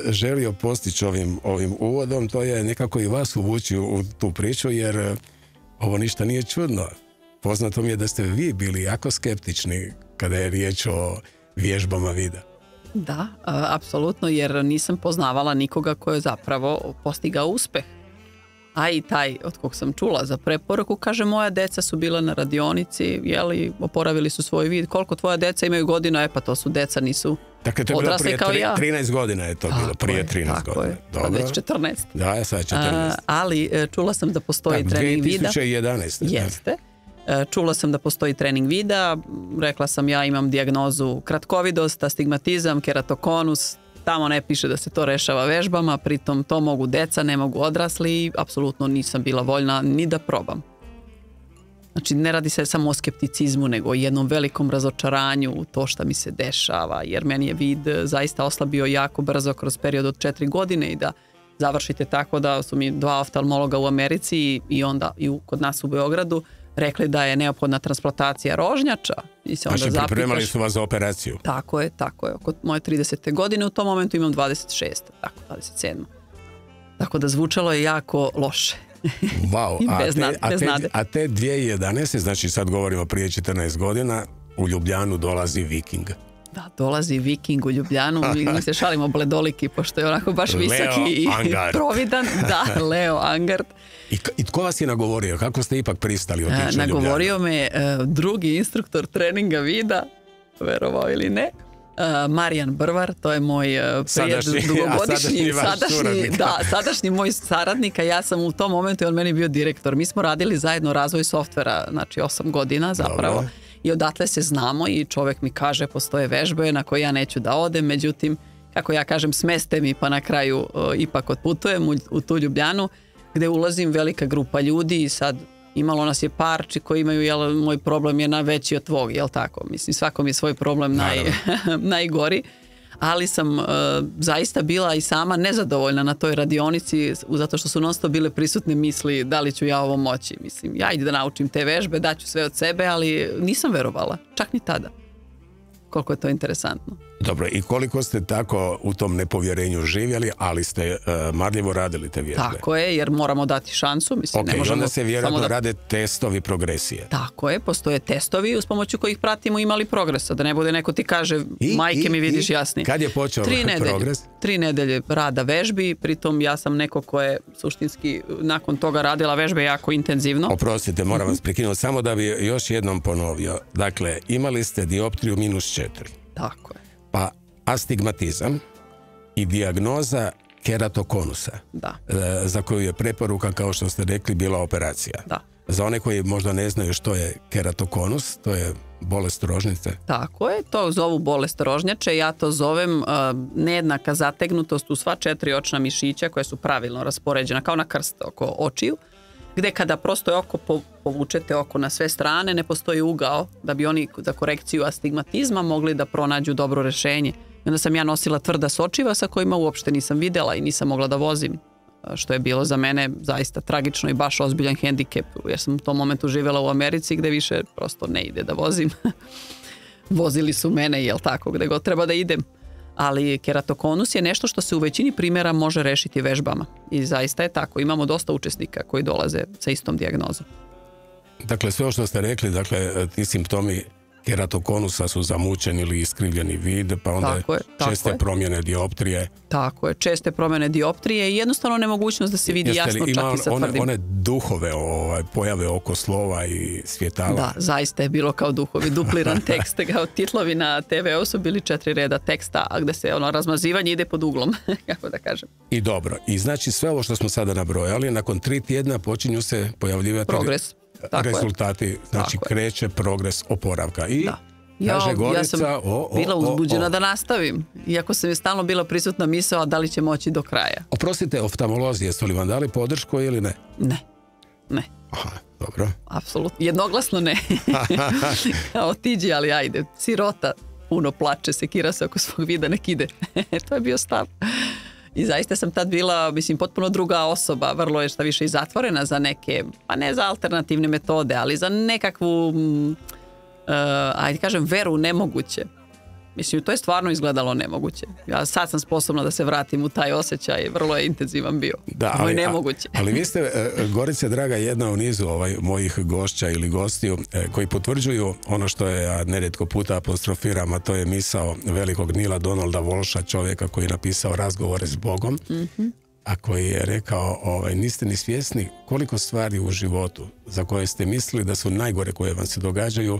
želio postići ovim uvodom, to je nekako i vas uvući u tu priču, jer ovo ništa nije čudno. Poznato mi je da ste vi bili jako skeptični kada je riječ o vježbama vida. Da, apsolutno, jer nisam poznavala nikoga ko je zapravo postigao uspeh. A i taj od kog sam čula za preporuku, kaže, moja deca su bila na radionici, oporavili su svoj vid. Koliko tvoja deca imaju godina? Pa to su deca, nisu odrasli kao ja. 13 godina je to bilo, prije 13 godina. Dobro. Već 14. Da, sad 14. Ali čula sam da postoji trening vida. 2011. Jeste. Čula sam da postoji trening vida, rekla sam ja imam dijagnozu kratkovidost, astigmatizam, keratokonus, tamo ne piše da se to rešava vežbama, pritom to mogu deca, ne mogu odrasli i apsolutno nisam bila voljna ni da probam. Znači, ne radi se samo o skepticizmu, nego o jednom velikom razočaranju u to što mi se dešava, jer meni je vid zaista oslabio jako brzo kroz period od 4 godine i da završite tako da su mi 2 oftalmologa u Americi i onda kod nas u Beogradu rekli da je neophodna transplantacija rožnjača. Znači, pripremali su vas za operaciju? Tako je. Oko moje 30. godine, u tom momentu imam 26. Tako, 27. Tako da zvučalo je jako loše. Wow, a te 2011. znači sad govorimo prije 14 godina, u Ljubljanu dolazi Viking. Da, dolazi Viking u Ljubljanu, mi se šalimo Bledoliki, pošto je onako baš visoki i providan. Da, Leo Angard. I tko vas je nagovorio? Kako ste ipak pristali otići u Ljubljanu? Nagovorio me drugi instruktor treninga vida, verovao ili ne, Marijan Brvar, to je moj prijatelj dugogodišnji, sadašnji moj saradnik, a ja sam u tom momentu i on meni bio direktor. Mi smo radili zajedno razvoj softvera, znači 8 godina zapravo. Dobro. I odatle se znamo i čovjek mi kaže postoje vežbe na koje ja neću da odem, međutim, kako ja kažem, smeste mi pa na kraju ipak otputujem u tu Ljubljanu gdje ulazim velika grupa ljudi i sad imalo nas je parči koji imaju, moj problem je veći od tvog, jel tako? Mislim, svakom je svoj problem najgori, ali sam zaista bila i sama nezadovoljna na toj radionici zato što su non-stop bile prisutne misli da li ću ja ovo moći. Mislim, ja idem da naučim te vežbe, daću sve od sebe, ali nisam verovala, čak ni tada. Koliko je to interesantno. Dobro, i koliko ste tako u tom nepovjerenju živjeli, ali ste marljivo radili te vježbe? Tako je, jer moramo dati šansu. Mislim, ne možemo, onda se vjerojatno rade testovi progresije. Tako je, postoje testovi uz pomoću kojih pratimo imali progresa, da ne bude neko ti kaže majke mi vidiš jasnije. Kad je počeo progres? 3 nedelje rada vežbi, pritom ja sam neko ko je suštinski nakon toga radila vežbe jako intenzivno. Oprostite, moram vas prekinuti, samo da bi još jednom ponovio. Dakle, imali ste dioptriju -4. Tako je. Pa astigmatizam i dijagnoza keratokonusa, za koju je preporuka, kao što ste rekli, bila operacija. Da. Za one koji možda ne znaju što je keratokonus, to je bolest rožnice. Tako je, to zovu bolest rožnjače, ja to zovem nejednaka zategnutost u sva 4 očna mišića koja su pravilno raspoređena, kao na krst oko očiju, gdje kada prosto oko povučete oko na sve strane, ne postoji ugao da bi oni za korekciju astigmatizma mogli da pronađu dobro rješenje. I onda sam ja nosila tvrda sočiva sa kojima uopšte nisam vidjela i nisam mogla da vozim, što je bilo za mene zaista tragično i baš ozbiljan hendikep, jer sam u tom momentu živjela u Americi gdje više prosto ne ide da vozim. Vozili su mene, jel tako, gdje god treba da idem. Ali keratokonus je nešto što se u većini primjera može rešiti vežbama. I zaista je tako. Imamo dosta učesnika koji dolaze sa istom dijagnozom. Dakle, sve što ste rekli, dakle, ti simptomi keratokonusa su zamućen ili iskrivljeni vid, pa onda česte promjene dioptrije. Tako je, česte promjene dioptrije i jednostavno nemogućnost da se vidi jasno čak i sa tvrdim. One duhove pojave oko slova i svjetala. Da, zaista je bilo kao duhovi, dupliran tekst, kao titlovi na TV-u su bili 4 reda teksta, a gde se razmazivanje ide pod uglom, kako da kažem. I dobro, i znači sve ovo što smo sada nabrojali, nakon 3 tjedna počinju se pojavljivati progres. Rezultati, znači kreće progres oporavka. I kaže Gorica, ja sam bila uzbuđena da nastavim, iako sam je stalno bila prisutna misao da li će moći do kraja. Oprostite, oftalmolozi, jesu li vam dali podršku ili ne? Ne. Aha, dobro. Apsolutno, jednoglasno ne. Otiđi, ali ajde, sirota puno plače, sekira se oko svog vida, nek ide. To je bio stav. I zaista sam tad bila, mislim, potpuno druga osoba, vrlo je šta više i zatvorena za neke, pa ne za alternativne metode, ali za nekakvu, ajde kažem, veru u nemoguće. Mislim, to je stvarno izgledalo nemoguće. Ja sad sam sposobna da se vratim u taj osjećaj, vrlo je intenzivan bio. Da, nemoguće. Ali vi ste, Gorice draga, jedna u nizu mojih gošća ili gostiju koji potvrđuju ono što je, ja nerijetko puta apostrofiram, a to je misao velikog Nila Donalda Walsha, čovjeka koji je napisao Razgovore s Bogom, a koji je rekao, niste ni svjesni koliko stvari u životu za koje ste mislili da su najgore koje vam se događaju,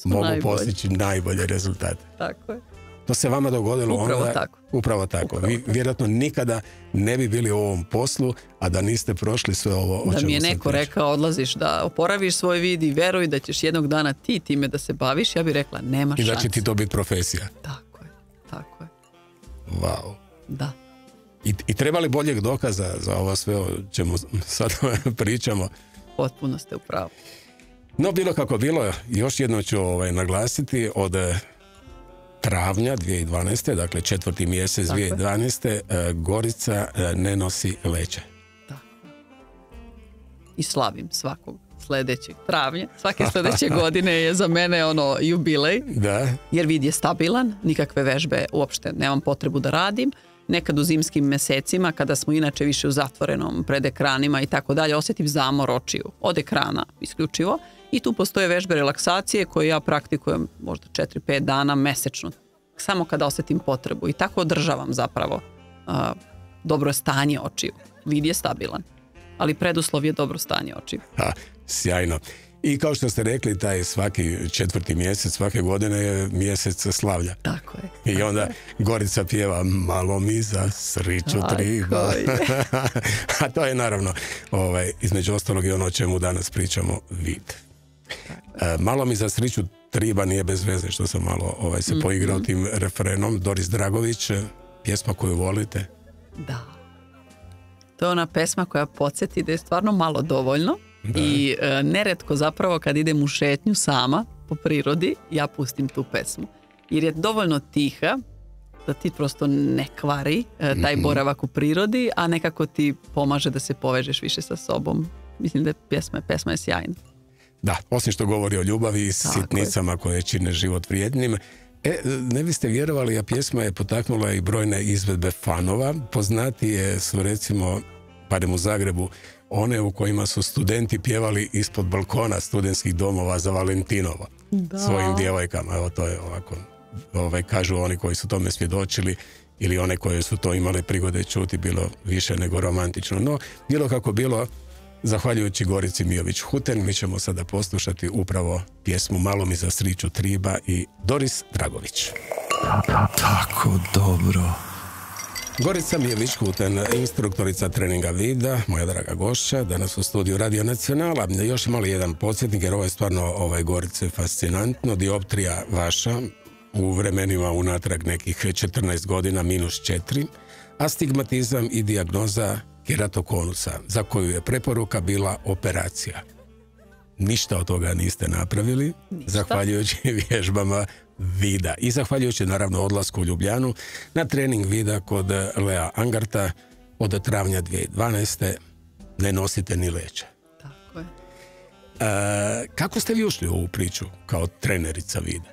mogu postići najbolje rezultate. Tako je. To se vama dogodilo upravo tako. Vi vjerojatno nikada ne bi bili u ovom poslu, a da niste prošli sve ovo o čemu sam pričao. Da mi je neko rekao, odlaziš da oporaviš svoj vid i veruj da ćeš jednog dana ti time da se baviš, ja bih rekla, nema šanse. I da će ti to biti profesija. Tako je. Wow. Da. I treba li boljeg dokaza za ovo sve o čemu sad pričamo? Potpuno ste u pravu. No, bilo kako bilo, još jedno ću naglasiti, od travnja 2012. Dakle 4. mjesec 2012. Gorica ne nosi leće. Da. I slavim svakog sljedećeg travnja. Svake sljedeće godine je za mene ono jubilej. Da. Jer vid je stabilan, nikakve vežbe uopšte nemam potrebu da radim. Nekad u zimskim mesecima, kada smo inače više u zatvorenom, pred ekranima i tako dalje, osjetim zamor očiju od ekrana isključivo. I tu postoje vežbe relaksacije koje ja praktikujem možda 4-5 dana mesečno. Samo kada osjetim potrebu. I tako održavam zapravo dobro stanje očiju. Vid je stabilan. Ali preduslov je dobro stanje očiju. Sjajno. I kao što ste rekli, taj svaki 4. mjesec, svake godine je mjesec slavlja. Tako je. I onda Gorica pjeva malo mi za sriću triba. A to je naravno, između ostalog i ono o čemu danas pričamo, vid. Malo mi za sriću triba nije bez veze što sam malo se poigrao tim refrenom. Doris Dragović, pjesma koju volite? Da. To je ona pesma koja podsjeti da je stvarno malo dovoljno. Da. I neretko zapravo kad idem u šetnju sama po prirodi, ja pustim tu pesmu. Jer je dovoljno tiha da ti prosto ne kvari taj boravak u prirodi, a nekako ti pomaže da se povežeš više sa sobom. Mislim da je pesma je sjajna. Da, osim što govori o ljubavi i sitnicama koje čine život vrijednim. Ne biste vjerovali, a pjesma je potaknula i brojne izvedbe fanova. Poznatije su recimo, barem u Zagrebu, one u kojima su studenti pjevali ispod balkona studentskih domova za Valentinovo svojim djevojkama. Evo, to je ovako, kažu oni koji su tome svjedočili ili one koje su to imale prigode čuti, bilo više nego romantično. No, bilo kako bilo, zahvaljujući Gorici Mijović-Huten, mi ćemo sada poslušati upravo pjesmu Malo mi za sriću triba i Doris Dragović. Tako dobro. Gorica Mijović-Huten, instruktorica treninga vida, moja draga gošća, danas u studiju Radio Nacionala. Još imali jedan podsjetnik, jer ovo je stvarno Gorice fascinantno. Dioptrija vaša u vremenima unatrag nekih 14 godina -4, astigmatizam i dijagnoza keratokonusa, za koju je preporuka bila operacija. Ništa od toga niste napravili, zahvaljujući vježbama vida i zahvaljujući naravno odlasku u Ljubljanu na trening vida kod Lea Angarta od travnja 2012. ne nosite ni leće. Tako je. Kako ste vi ušli u ovu priču kao trenerica vida?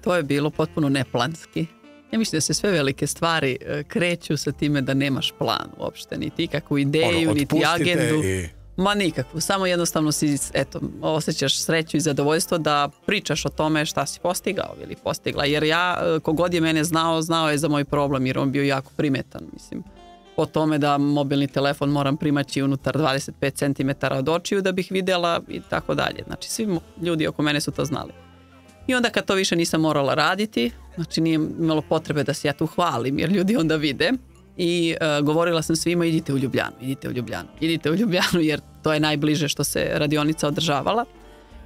To je bilo potpuno neplanski. Ja mislim da se sve velike stvari kreću sa time da nemaš plan uopšte, niti kakvu ideju, niti agendu. Ma nikakvu, samo jednostavno si, osjećaš sreću i zadovoljstvo da pričaš o tome šta si postigao ili postigla. Jer ja, kogod je mene znao je za moj problem, jer on bio jako primetan, mislim. O tome da mobilni telefon moram primaći unutar 25 cm od očiju da bih vidjela i tako dalje. Znači, svi ljudi oko mene su to znali. I onda kad to više nisam morala raditi, znači nije imalo potrebe da se ja tu hvalim, jer ljudi onda vide. I govorila sam svima, idite u Ljubljanu, jer to je najbliže što se radionica održavala.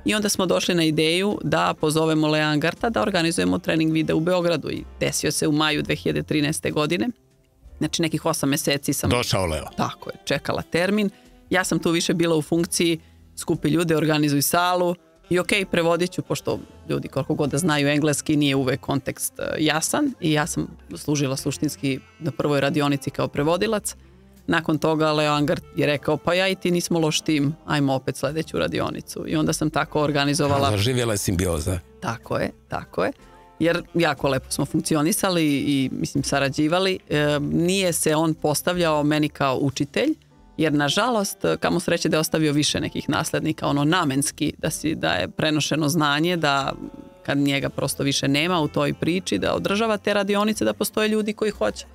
I onda smo došli na ideju da pozovemo Lea Angarta da organizujemo trening vida u Beogradu i desio se u maju 2013. godine. Znači nekih 8 mjeseci sam... Došao Leo. Tako je, čekala termin. Ja sam tu više bila u funkciji skupi ljude, organizuj salu i prevodit ću, pošto ljudi koliko god da znaju engleski nije uvek kontekst jasan i ja sam služila suštinski na prvoj radionici kao prevodilac. Nakon toga Leo Angart je rekao, pa ja i ti nismo loš tim, ajmo opet sljedeću radionicu. I onda sam tako organizovala... Zaživjela je simbioza. Tako je. Jer jako lepo smo funkcionisali i mislim sarađivali. Nije se on postavljao meni kao učitelj, jer nažalost, kamo sreće da je ostavio više nekih naslednika, namenski, da je prenošeno znanje, da kad njega prosto više nema u toj priči, da održava te radionice, da postoje ljudi koji hoće.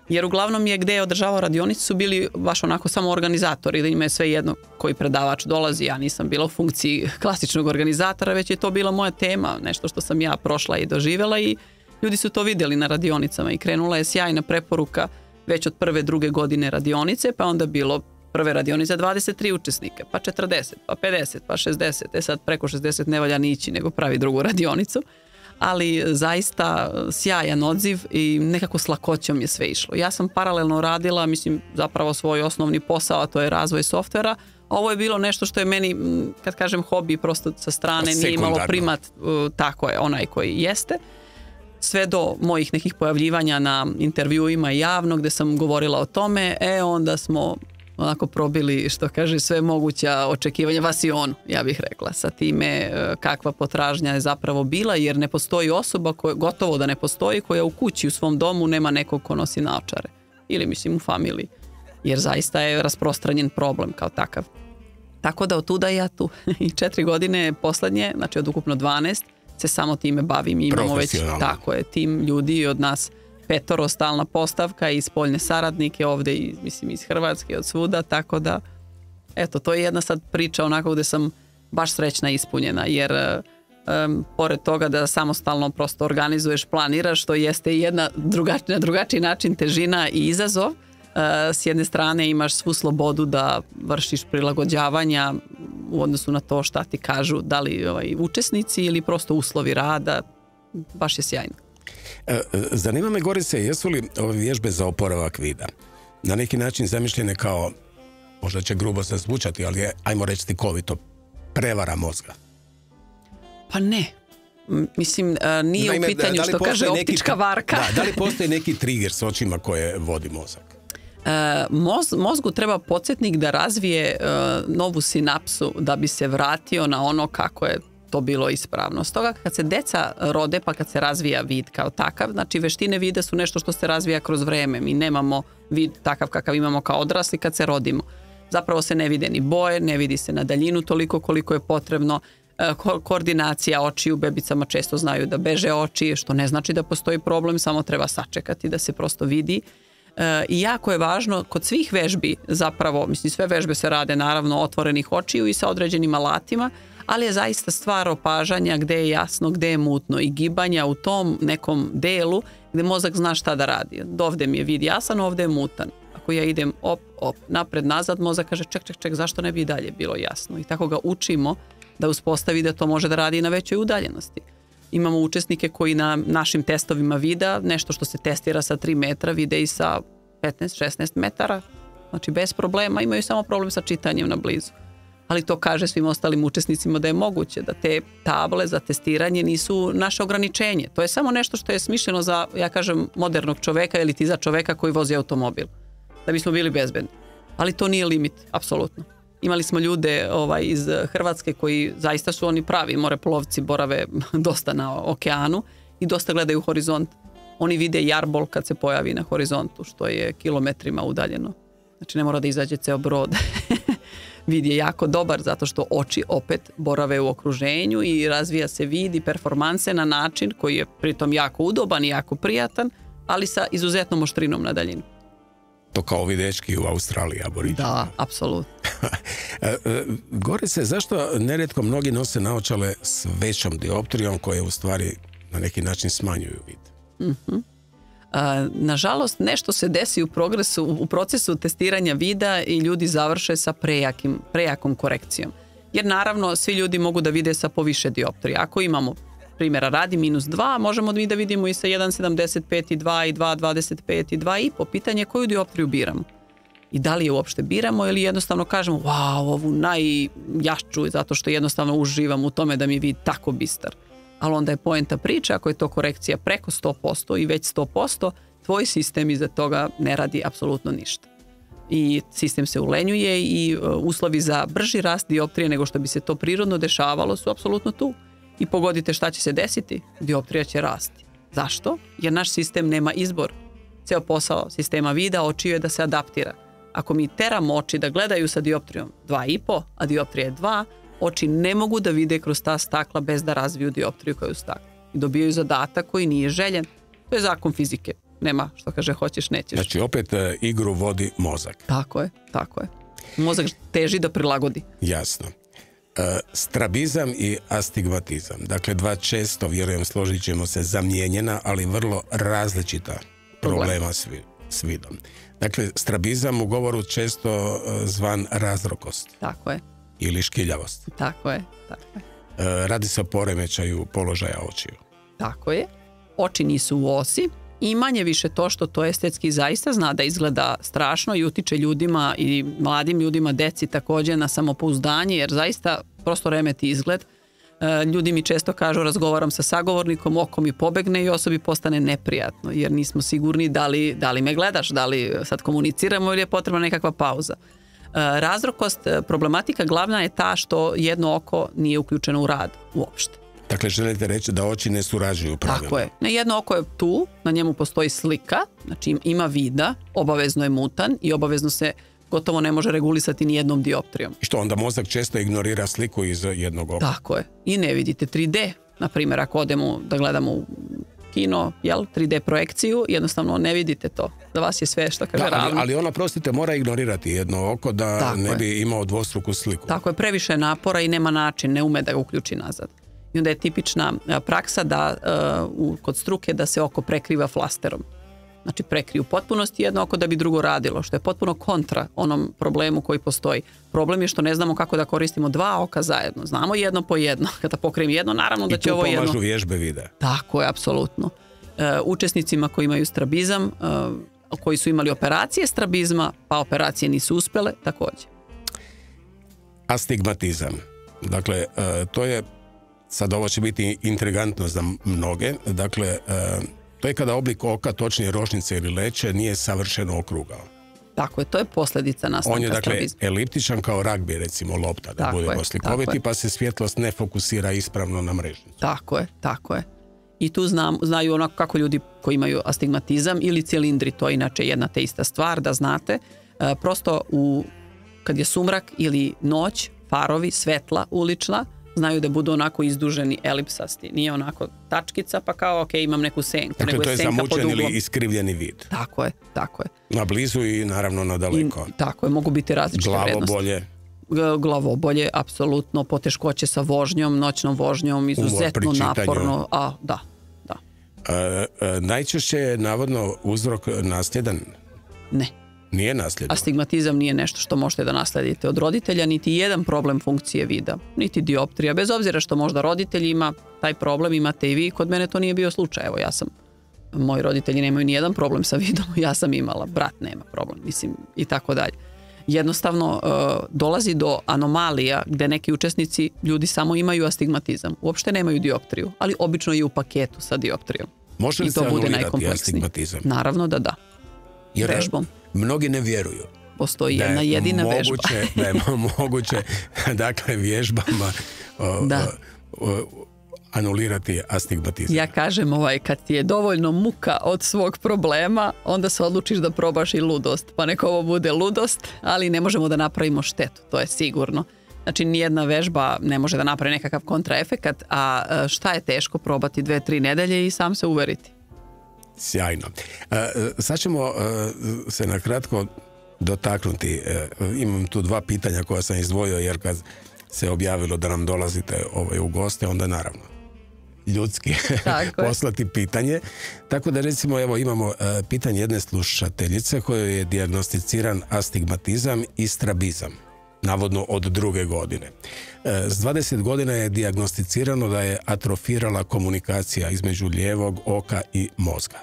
Jer uglavnom je gdje je održavao radionice su bili baš onako samo organizatori, da ima je sve jedno koji predavač dolazi. Ja nisam bila u funkciji klasičnog organizatora, već je to bila moja tema, nešto što sam ja prošla i doživjela i ljudi su to vidjeli na radionicama i krenula je sjajna preporuka već od prve, druge godine radionice, pa onda bilo prve radionice 23 učesnike, pa 40, pa 50, pa 60. Sad preko 60 ne valja ni ići, nego pravi drugu radionicu. Ali zaista sjajan odziv i nekako s lakoćom je sve išlo. Ja sam paralelno radila, mislim, zapravo svoj osnovni posao, a to je razvoj softvera. A ovo je bilo nešto što je meni, kad kažem hobi, prosto sa strane nije imalo primat, tako je, onaj koji jeste. sve do mojih nekih pojavljivanja na intervjuima javno gdje sam govorila o tome, onda smo onako probili, što kaže, sve moguća očekivanja, vas i on, ja bih rekla, sa time kakva potražnja je zapravo bila, jer ne postoji osoba, gotovo da ne postoji, koja u kući, u svom domu nema nekog ko nosi naočare. Ili mislim u familiji. Jer zaista je rasprostranjen problem kao takav. Tako da od tuda ja tu i 4 godine poslednje, znači od ukupno 12, se samo time bavim. Imamo već, tako je, tim ljudi od nas 5 stalna postavka i spoljne saradnike ovde, mislim iz Hrvatske, od svuda, tako da eto, to je jedna sad priča onako gde sam baš srećna i ispunjena, jer pored toga da samostalno prosto organizuješ, planiraš, to jeste jedna na drugačiji način težina i izazov. S jedne strane imaš svu slobodu da vršiš prilagođavanja u odnosu na to šta ti kažu, da li učesnici ili prosto uslovi rada, baš je sjajno. Zanima me, Gorice, jesu li ove vježbe za oporavak vida na neki način zamišljene kao, možda će grubo se zvučati, ali je, ajmo reći slikovito, prevara mozga? Pa ne. Mislim, nije u pitanju što kaže optička varka. Da li postoji neki trigger s očima koje vodi mozak? Mozgu treba podsjetnik da razvije novu sinapsu da bi se vratio na ono kako je to bilo ispravno. Stoga kad se deca rode, pa kad se razvija vid kao takav, znači veštine vida su nešto što se razvija kroz vreme. Mi nemamo vid takav kakav imamo kao odrasli kad se rodimo. Zapravo se ne vide ni boje, ne vidi se na daljinu toliko koliko je potrebno. Koordinacija očiju, bebicama često znaju da beže oči, što ne znači da postoji problem, samo treba sačekati da se prosto vidi. I jako je važno kod svih vežbi, zapravo, mislim, sve vežbe se rade naravno otvorenih očiju i sa određenim alatima, ali je zaista stvar opažanja gde je jasno, gde je mutno i gibanja u tom nekom delu gde mozak zna šta da radi. Ovde mi je vid jasan, ovde je mutan. Ako ja idem op, napred, nazad, mozak kaže ček, zašto ne bi i dalje bilo jasno? I tako ga učimo da uspostavi da to može da radi i na većoj udaljenosti. Imamo učesnike koji na našim testovima vida, nešto što se testira sa 3 metra, vide i sa 15-16 metara. Znači bez problema, imaju samo problem sa čitanjem na blizu. Ali to kaže svim ostalim učesnicima da je moguće, da te table za testiranje nisu naše ograničenje. To je samo nešto što je smišljeno za, ja kažem, modernog čoveka ili ti za čoveka koji vozi automobil. Da bismo bili bezbedni. Ali to nije limit, apsolutno. Imali smo ljude iz Hrvatske koji zaista su oni pravi moreplovci, borave dosta na okeanu i dosta gledaju horizont. Oni vide jarbol kad se pojavi na horizontu, što je kilometrima udaljeno. Znači ne mora da izađe ceo brod. Vid je jako dobar zato što oči opet borave u okruženju i razvija se vid i performanse na način koji je pritom jako udoban i jako prijatan, ali sa izuzetnom oštrinom na daljinu. To kao ovi dečki u Australiji, aboriđeni. Da, apsolutno. Gorice, zašto nerijetko mnogi nose naočale s većom dioptrijom koje u stvari na neki način smanjuju vid? Nažalost, nešto se desi u procesu testiranja vida i ljudi završe sa prejakom korekcijom. Jer naravno, svi ljudi mogu da vide sa poviše dioptrije. Ako imamo primjera radi -2, možemo mi da vidimo i sa 1,75 i 2 i 2,25 i 2,5. Pitanje je koju dioptriju biramo. I da li je uopšte biramo ili jednostavno kažemo wow, ovu najjaču zato što jednostavno uživam u tome da mi je vid tako bistar. Ali onda je poenta priče, ako je to korekcija preko 100% i već 100%, tvoj sistem iza toga ne radi apsolutno ništa. I sistem se ulenjuje i uslovi za brži rast dioptrije nego što bi se to prirodno dešavalo su apsolutno tu. I pogodite šta će se desiti, dioptrija će rasti. Zašto? Jer naš sistem nema izbor. Ceo posao sistema vida očiju je da se adaptira. Ako mi teramo oči da gledaju sa dioptrijom 2,5, a dioptrija je 2, oči ne mogu da vide kroz ta stakla bez da razviju dioptriju koju stakla. I dobijaju zadatak koji nije željen. To je zakon fizike. Nema što kaže hoćeš, nećeš. Znači opet igru vodi mozak. Tako je. Mozak teži da prilagodi. Jasno. Strabizam i astigmatizam. Dakle, dva često, vjerujem, složit ćemo se, zamijenjena, ali vrlo različita problema s vidom. Dakle, strabizam u govoru često zvan razrokost. Tako je. Ili škiljavost. Tako je. Radi se o poremećaju položaja očiju. Tako je. Oči nisu u osi i manje više to što to estetski zaista zna da izgleda strašno i utiče ljudima i mladim ljudima, deci također na samopouzdanje, jer zaista prosto remeti izgled. Ljudi mi često kažu, razgovaram sa sagovornikom, oko mi pobegne i osobi postane neprijatno, jer nismo sigurni da li me gledaš, da li sad komuniciramo ili je potrebna nekakva pauza. Razrokost, problematika glavna je ta što jedno oko nije uključeno u rad uopšte. Dakle, želite reći da oči ne surađuju pravilno. Tako je. Jedno oko je tu, na njemu postoji slika, znači ima vida, obavezno je mutan i obavezno se gotovo ne može regulisati ni jednom dioptrijom. I što onda mozak često ignorira sliku iz jednog oka? Tako je. I ne vidite 3D. Na primjer, ako odemo da gledamo u kino, 3D projekciju, jednostavno ne vidite to. Za vas je sve što kaže ravno. Ali ona, prostite, mora ignorirati jedno oko da tako ne je. bi imao dvostruku sliku. Tako je, previše napora i nema način, ne ume da ga uključi nazad. I onda je tipična praksa da kod struke da se oko prekriva flasterom. Znači prekriju potpunosti jedno oko da bi drugo radilo, što je potpuno kontra onom problemu koji postoji. Problem je što ne znamo kako da koristimo dva oka zajedno. Znamo jedno po jedno. Kada pokrijem jedno, naravno da će ovo jedno... I tu pomažu vježbe videa. Tako je, apsolutno. Učesnicima koji imaju strabizam, koji su imali operacije strabizma, pa operacije nisu uspjele, također. Astigmatizam. Dakle, to je, sad ovo će biti intrigantno za mnoge, dakle, to je kada oblik oka, točnije ročnice ili leće, nije savršeno okrugao. Tako je, to je posljedica nastanka strabizma. On je dakle eliptičan kao ragbi, recimo lopta, da budemo slikoviti, pa se svjetlost ne fokusira ispravno na mrežnicu. Tako je. I tu znaju onako kako ljudi koji imaju astigmatizam ili cilindri, to je inače jedna te ista stvar, da znate. Prosto kad je sumrak ili noć, farovi, svetla ulična, znaju da budu onako izduženi, elipsasti. Nije onako tačkica, pa kao, ok, imam neku senku. Dakle, to je zamućen ili iskrivljeni vid. Tako je. Na blizu i naravno na daleko. Tako je, mogu biti različite vrednosti. Glavobolje, apsolutno, poteškoće sa vožnjom, noćnom vožnjom, izuzetno naporno. Da. Najčešće je navodno uzrok nasljedan? Ne. Nije nasljedan? Astigmatizam nije nešto što možete da nasledite od roditelja, niti jedan problem funkcije vida, niti dioptrija. Bez obzira što možda roditelj ima taj problem, imate i vi. Kod mene to nije bio slučaj. Evo, moji roditelji nemaju ni jedan problem sa vidom, ja sam imala, brat nema problem, mislim, i tako dalje. Jednostavno dolazi do anomalija gde neki učesnici, ljudi samo imaju astigmatizam, uopšte nemaju dioptriju, ali obično je u paketu sa dioptrijom. Može li se anulirati astigmatizam? Naravno da da. Vežbom. Mnogi ne vjeruju. Postoji jedna jedina vežba. Da je moguće, dakle, vježbama anulirati astigmatizam. Ja kažem, kad ti je dovoljno muka od svog problema, onda se odlučiš da probaš i ludost. Pa neko ovo bude ludost, ali ne možemo da napravimo štetu, to je sigurno. Znači, nijedna vežba ne može da napravi nekakav kontraefekat, a šta je teško probati 2-3 nedelje i sam se uveriti. Sjajno. Sad ćemo se nakratko dotaknuti. Imam tu dva pitanja koja sam izdvojio, jer kad se objavilo da nam dolazite u goste, onda naravno ljudski poslati pitanje. Tako da recimo, evo, imamo pitanje jedne slušateljice kojoj je dijagnosticiran astigmatizam i strabizam, navodno od 2. godine. S 20 godina je dijagnosticirano da je atrofirala komunikacija između lijevog oka i mozga.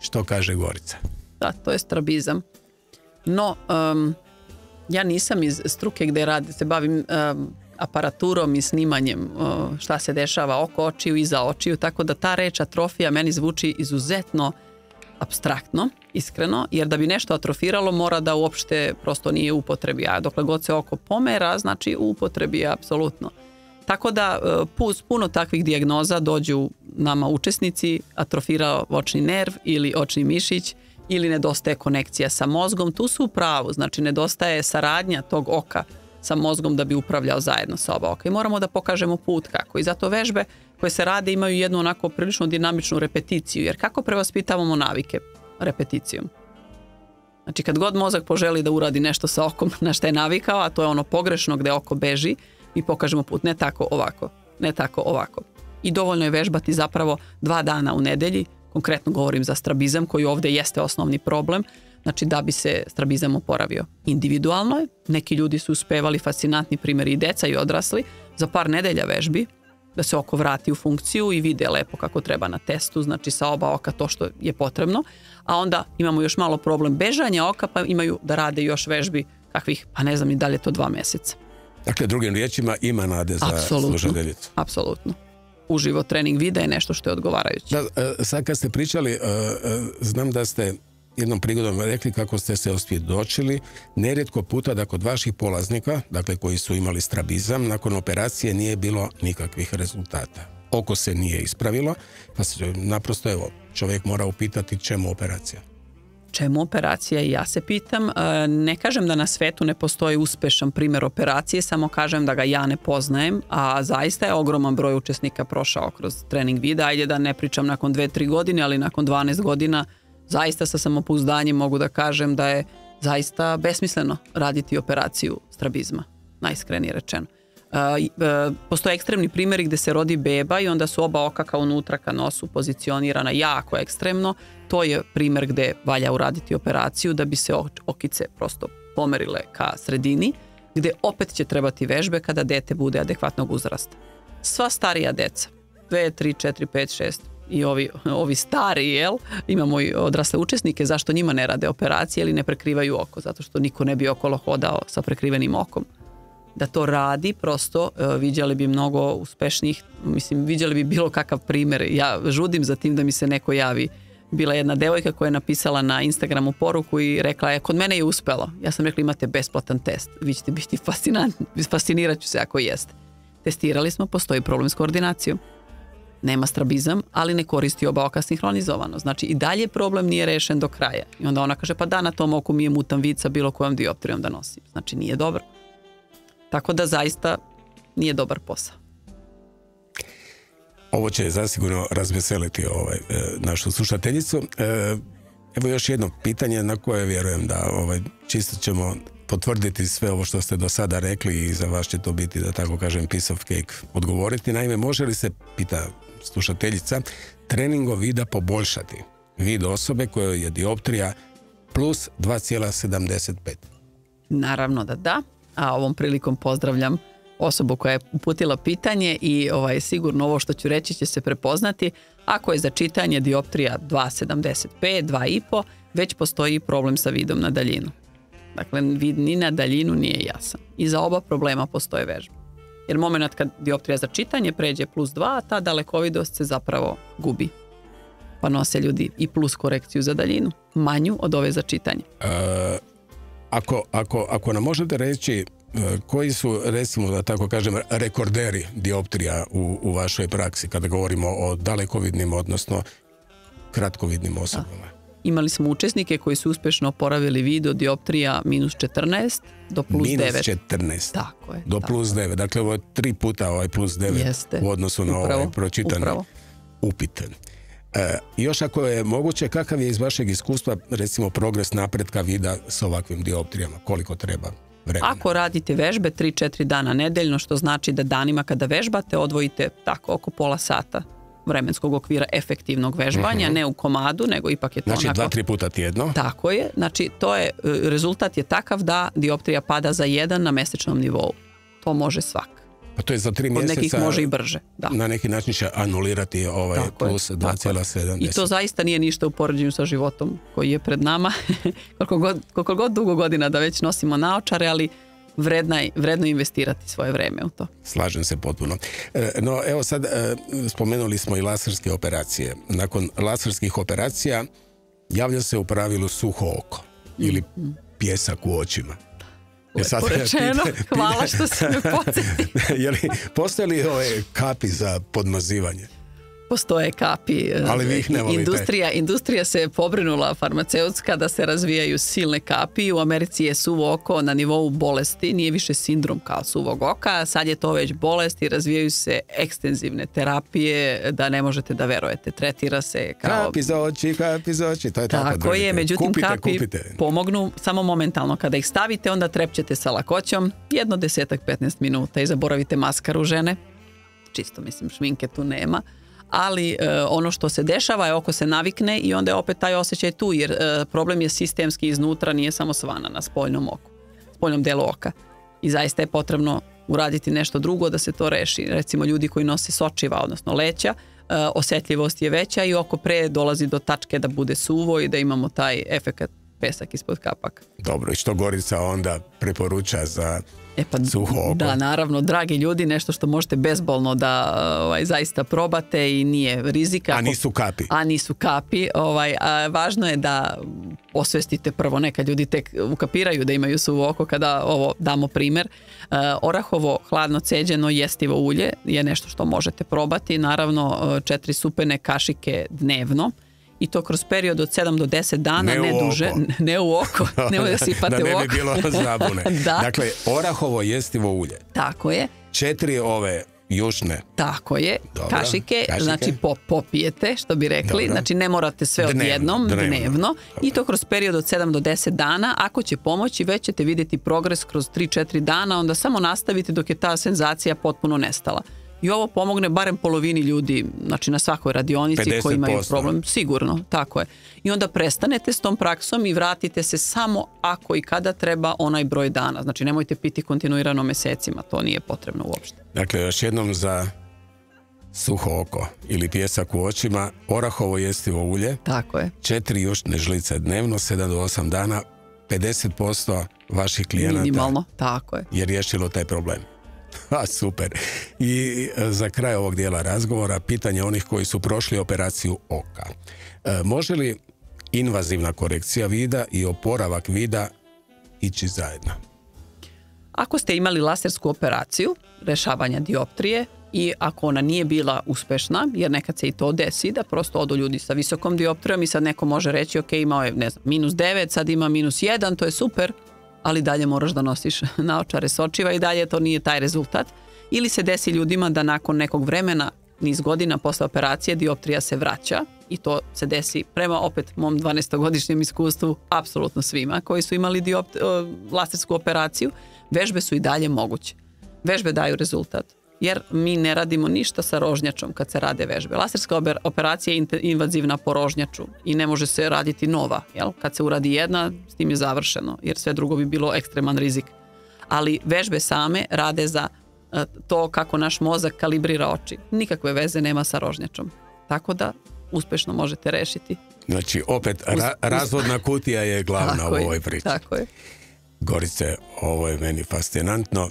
Što kaže Gorica? Da, to je strabizam. No, ja nisam iz struke gde se bavim aparaturom i snimanjem šta se dešava oko očiju i za očiju, tako da ta reč atrofija meni zvuči izuzetno apstraktno, iskreno, jer da bi nešto atrofiralo mora da uopšte prosto nije u upotrebi, a dokle god se oko pomera, znači u upotrebi je apsolutno. Tako da puno takvih dijagnoza dođu nama učesnici, atrofirao očni nerv ili očni mišić ili nedostaje konekcija sa mozgom, tu su u pravu, znači nedostaje saradnja tog oka sa mozgom da bi upravljao zajedno sa oba oka i moramo da pokažemo put kako. I zato vežbe koje se rade imaju jednu onako prilično dinamičnu repeticiju, jer kako prevaspitavamo navike? Repeticijom. Znači kad god mozak poželi da uradi nešto sa okom na što je navikao, a to je ono pogrešno gde oko beži, mi pokažemo put, ne tako ovako, ne tako ovako. I dovoljno je vežbati zapravo 2 dana u nedelji, konkretno govorim za strabizam koji ovdje jeste osnovni problem, znači da bi se strabizam oporavio. Individualno je, neki ljudi su uspevali, fascinantni primjeri i deca i odrasli, za par nedelja vežbi, da se oko vrati u funkciju i vide lepo kako treba na testu, znači sa oba oka to što je potrebno, a onda imamo još malo problem bežanja oka, pa imaju da rade još vežbi kakvih, pa ne znam ni da li je to 2 mjeseca. Dakle, drugim riječima ima nade za slušateljicu. Apsolutno. Uživo trening videa je nešto što je odgovarajuće. Da, sad kad ste pričali, znam da ste jednom prigodom rekli kako ste se osvjedočili nerijetko puta da kod vaših polaznika, dakle koji su imali strabizam, nakon operacije nije bilo nikakvih rezultata. Oko se nije ispravilo, pa se naprosto, evo, čovjek mora upitati čemu operacija. Čemu operacija? I ja se pitam. Ne kažem da na svetu ne postoji uspešan primjer operacije, samo kažem da ga ja ne poznajem, a zaista je ogroman broj učesnika prošao kroz trening videa. Ajde da ne pričam nakon 2-3 godine, ali nakon 12 godina zaista sa samopouzdanjem mogu da kažem da je zaista besmisleno raditi operaciju strabizma, najiskrenije rečeno. Postoje ekstremni primjeri gdje se rodi beba i onda su oba oka kao unutra ka nosu pozicionirana jako ekstremno. To je primjer gdje valja uraditi operaciju da bi se okice prosto pomerile ka sredini, gdje opet će trebati vežbe kada dete bude adekvatnog uzrasta. Sva starija deca, 2, 3, 4, 5, 6 i ovi stari, imamo i odrasle učesnike, zašto njima ne rade operacije ili ne prekrivaju oko, zato što niko ne bi okolo hodao sa prekrivenim okom. Da to radi, prosto viđali bi mnogo uspešnijih, mislim, viđali bi bilo kakav primjer. Ja žudim za tim da mi se neko javi. Bila jedna devojka koja je napisala na Instagramu poruku i rekla je, kod mene je uspelo. Ja sam rekla, imate besplatan test, vi ćete biti fascinantni, fascinirat ću se ako jeste. Testirali smo, postoji problem s koordinacijom. Nema strabizam, ali ne koristi oba oka sinhronizovano. Znači i dalje problem nije rešen do kraja. I onda ona kaže, pa da, na tom oku mi je mutan vid sa bilo kojom dioptrijom da nosim. Znači nije dobro. Tako da zaista nije dobar posao. Ovo će zasigurno razveseliti našu slušateljicu. Evo još jedno pitanje na koje vjerujem da čisto ćemo potvrditi sve ovo što ste do sada rekli i za vas će to biti, da tako kažem, piece of cake odgovoriti. Naime, može li se, pita slušateljica, treningom vida poboljšati vid osobe kojoj je dioptrija plus 2,75? Naravno da da. A ovom prilikom pozdravljam osobu koja je uputila pitanje i sigurno ovo što ću reći će se prepoznati. Ako je za čitanje dioptrija 2,75, 2,5, već postoji problem sa vidom na daljinu. Dakle, vid ni na daljinu nije jasan. I za oba problema postoje vežbe. Jer moment kad dioptrija za čitanje pređe plus 2, ta dalekovidost se zapravo gubi. Pa nose ljudi i plus korekciju za daljinu, manju od ove za čitanje. Ako nam možete reći koji su, recimo da tako kažem, rekorderi dioptrija u vašoj praksi kada govorimo o dalekovidnim, odnosno kratkovidnim osobama? Imali smo učesnike koji su uspješno oporavili vid od dioptrija minus 14 do plus 9. Minus 14? Tako je. Do plus 9. Dakle, ovo je 3 puta plus 9 Jeste. u odnosu na pročitani upit. Još ako je moguće, kakav je iz vašeg iskustva, recimo, progres napretka vida s ovakvim dioptrijama? Koliko treba vremena? Ako radite vežbe 3-4 dana nedeljno, što znači da danima kada vežbate odvojite tako oko pola sata vremenskog okvira efektivnog vežbanja, ne u komadu, nego ipak je to znači, onako... Znači 2-3 puta tjedno? Tako je. Znači, rezultat je takav da dioptrija pada za 1 na mesečnom nivou. To može svak. Pa to je za 3 mjeseca... Od nekih može i brže. Da. Na neki način će anulirati plus 2,7. I to zaista nije ništa u poređenju sa životom koji je pred nama. koliko god dugo godina da već nosimo naočare, ali vredno investirati svoje vreme u to. Slažem se potpuno. No, evo sad spomenuli smo i laserske operacije. Nakon laserskih operacija javlja se u pravilu suho oko ili pjesak u očima. Lepo rečeno, hvala što si me podsjetio. Postoje li ove kapi za podmazivanje? Postoje kapi. Ali vi ih ne volite. Industrija se pobrinula farmaceutska da se razvijaju silne kapi. U Americi je suvo oko na nivou bolesti, nije više sindrom kao suvog oka, sad je to već bolest i razvijaju se ekstenzivne terapije da ne možete da verujete. Tretira se kao... Kapi za oči, kapi za oči, to je tako je, međutim kapi pomognu samo momentalno. Kada ih stavite, onda trepćete sa lakoćom 10-15 minuta i zaboravite maskaru, žene. Čisto, mislim, šminke tu nema. Ali ono što se dešava je oko se navikne i onda je opet taj osjećaj tu, jer problem je sistemski iznutra, nije samo svana na spoljnom oku, spoljnom delu oka. I zaista je potrebno uraditi nešto drugo da se to reši. Recimo ljudi koji nose sočiva, odnosno leća, osjetljivost je veća i oko pre dolazi do tačke da bude suvo i da imamo taj efekt pesak ispod kapaka. Dobro, i što Gorica onda preporuča za suho oko? Da, naravno, dragi ljudi, nešto što možete bezbolno da zaista probate i nije rizika. A nisu kapi. Važno je da osvestite prvo, neka ljudi tek ukapiraju da imaju suho oko kada ovo damo primjer. Orahovo hladno ceđeno jestivo ulje je nešto što možete probati. Naravno, 4 supene kašike dnevno. I to kroz period od 7 do 10 dana, ne duže. Ne u oko, nemoj da sipate u oko. Da ne bi bilo zabune. Dakle, orahovo jestivo ulje. Tako je. 4 ove jušne. Tako je. Dobro. Kašike, znači popijete, što bi rekli. Dobro. Znači ne morate sve odjednom, dnevno. I to kroz period od 7 do 10 dana. Ako će pomoći, već ćete vidjeti progres kroz 3-4 dana, onda samo nastavite dok je ta senzacija potpuno nestala. I ovo pomogne barem polovini ljudi, znači na svakoj radionici 50%. Koji imaju problem. Sigurno, tako je. I onda prestanete s tom praksom i vratite se samo ako i kada treba onaj broj dana. Znači nemojte piti kontinuirano mjesecima, to nije potrebno uopšte. Dakle, još jednom za suho oko ili pjesak u očima, orahovo jestivo ulje. Tako je. 4 jušne žlice dnevno, 7 do 8 dana, 50% vaših klijenata. Minimalno, tako je. Je riješilo taj problem. Super. I za kraj ovog dijela razgovora pitanje onih koji su prošli operaciju oka. Može li invazivna korekcija vida i oporavak vida ići zajedno? Ako ste imali lasersku operaciju rješavanja dioptrije i ako ona nije bila uspešna, jer nekad se i to desi da prosto odu ljudi sa visokom dioptrijom i sad neko može reći ok, imao je -9, sad ima -1, to je super, ali dalje moraš da nosiš naočare s očiva i dalje to nije taj rezultat. Ili se desi ljudima da nakon nekog vremena, niz godina posle operacije, dioptrija se vraća i to se desi prema opet mom 12-godišnjem iskustvu apsolutno svima koji su imali lasersku operaciju. Vežbe su i dalje moguće. Vežbe daju rezultat. Jer mi ne radimo ništa sa rožnjačom kad se rade vežbe. Laserska operacija je invazivna po rožnjaču i ne može se raditi nova. Jel? Kad se uradi jedna, s tim je završeno, jer sve drugo bi bilo ekstreman rizik. Ali vežbe same rade za to kako naš mozak kalibrira oči. Nikakve veze nema sa rožnjačom. Tako da uspešno možete rešiti. Znači, opet, razvodna kutija je glavna u ovoj priči. Tako je. Gorice, ovo je meni fascinantno.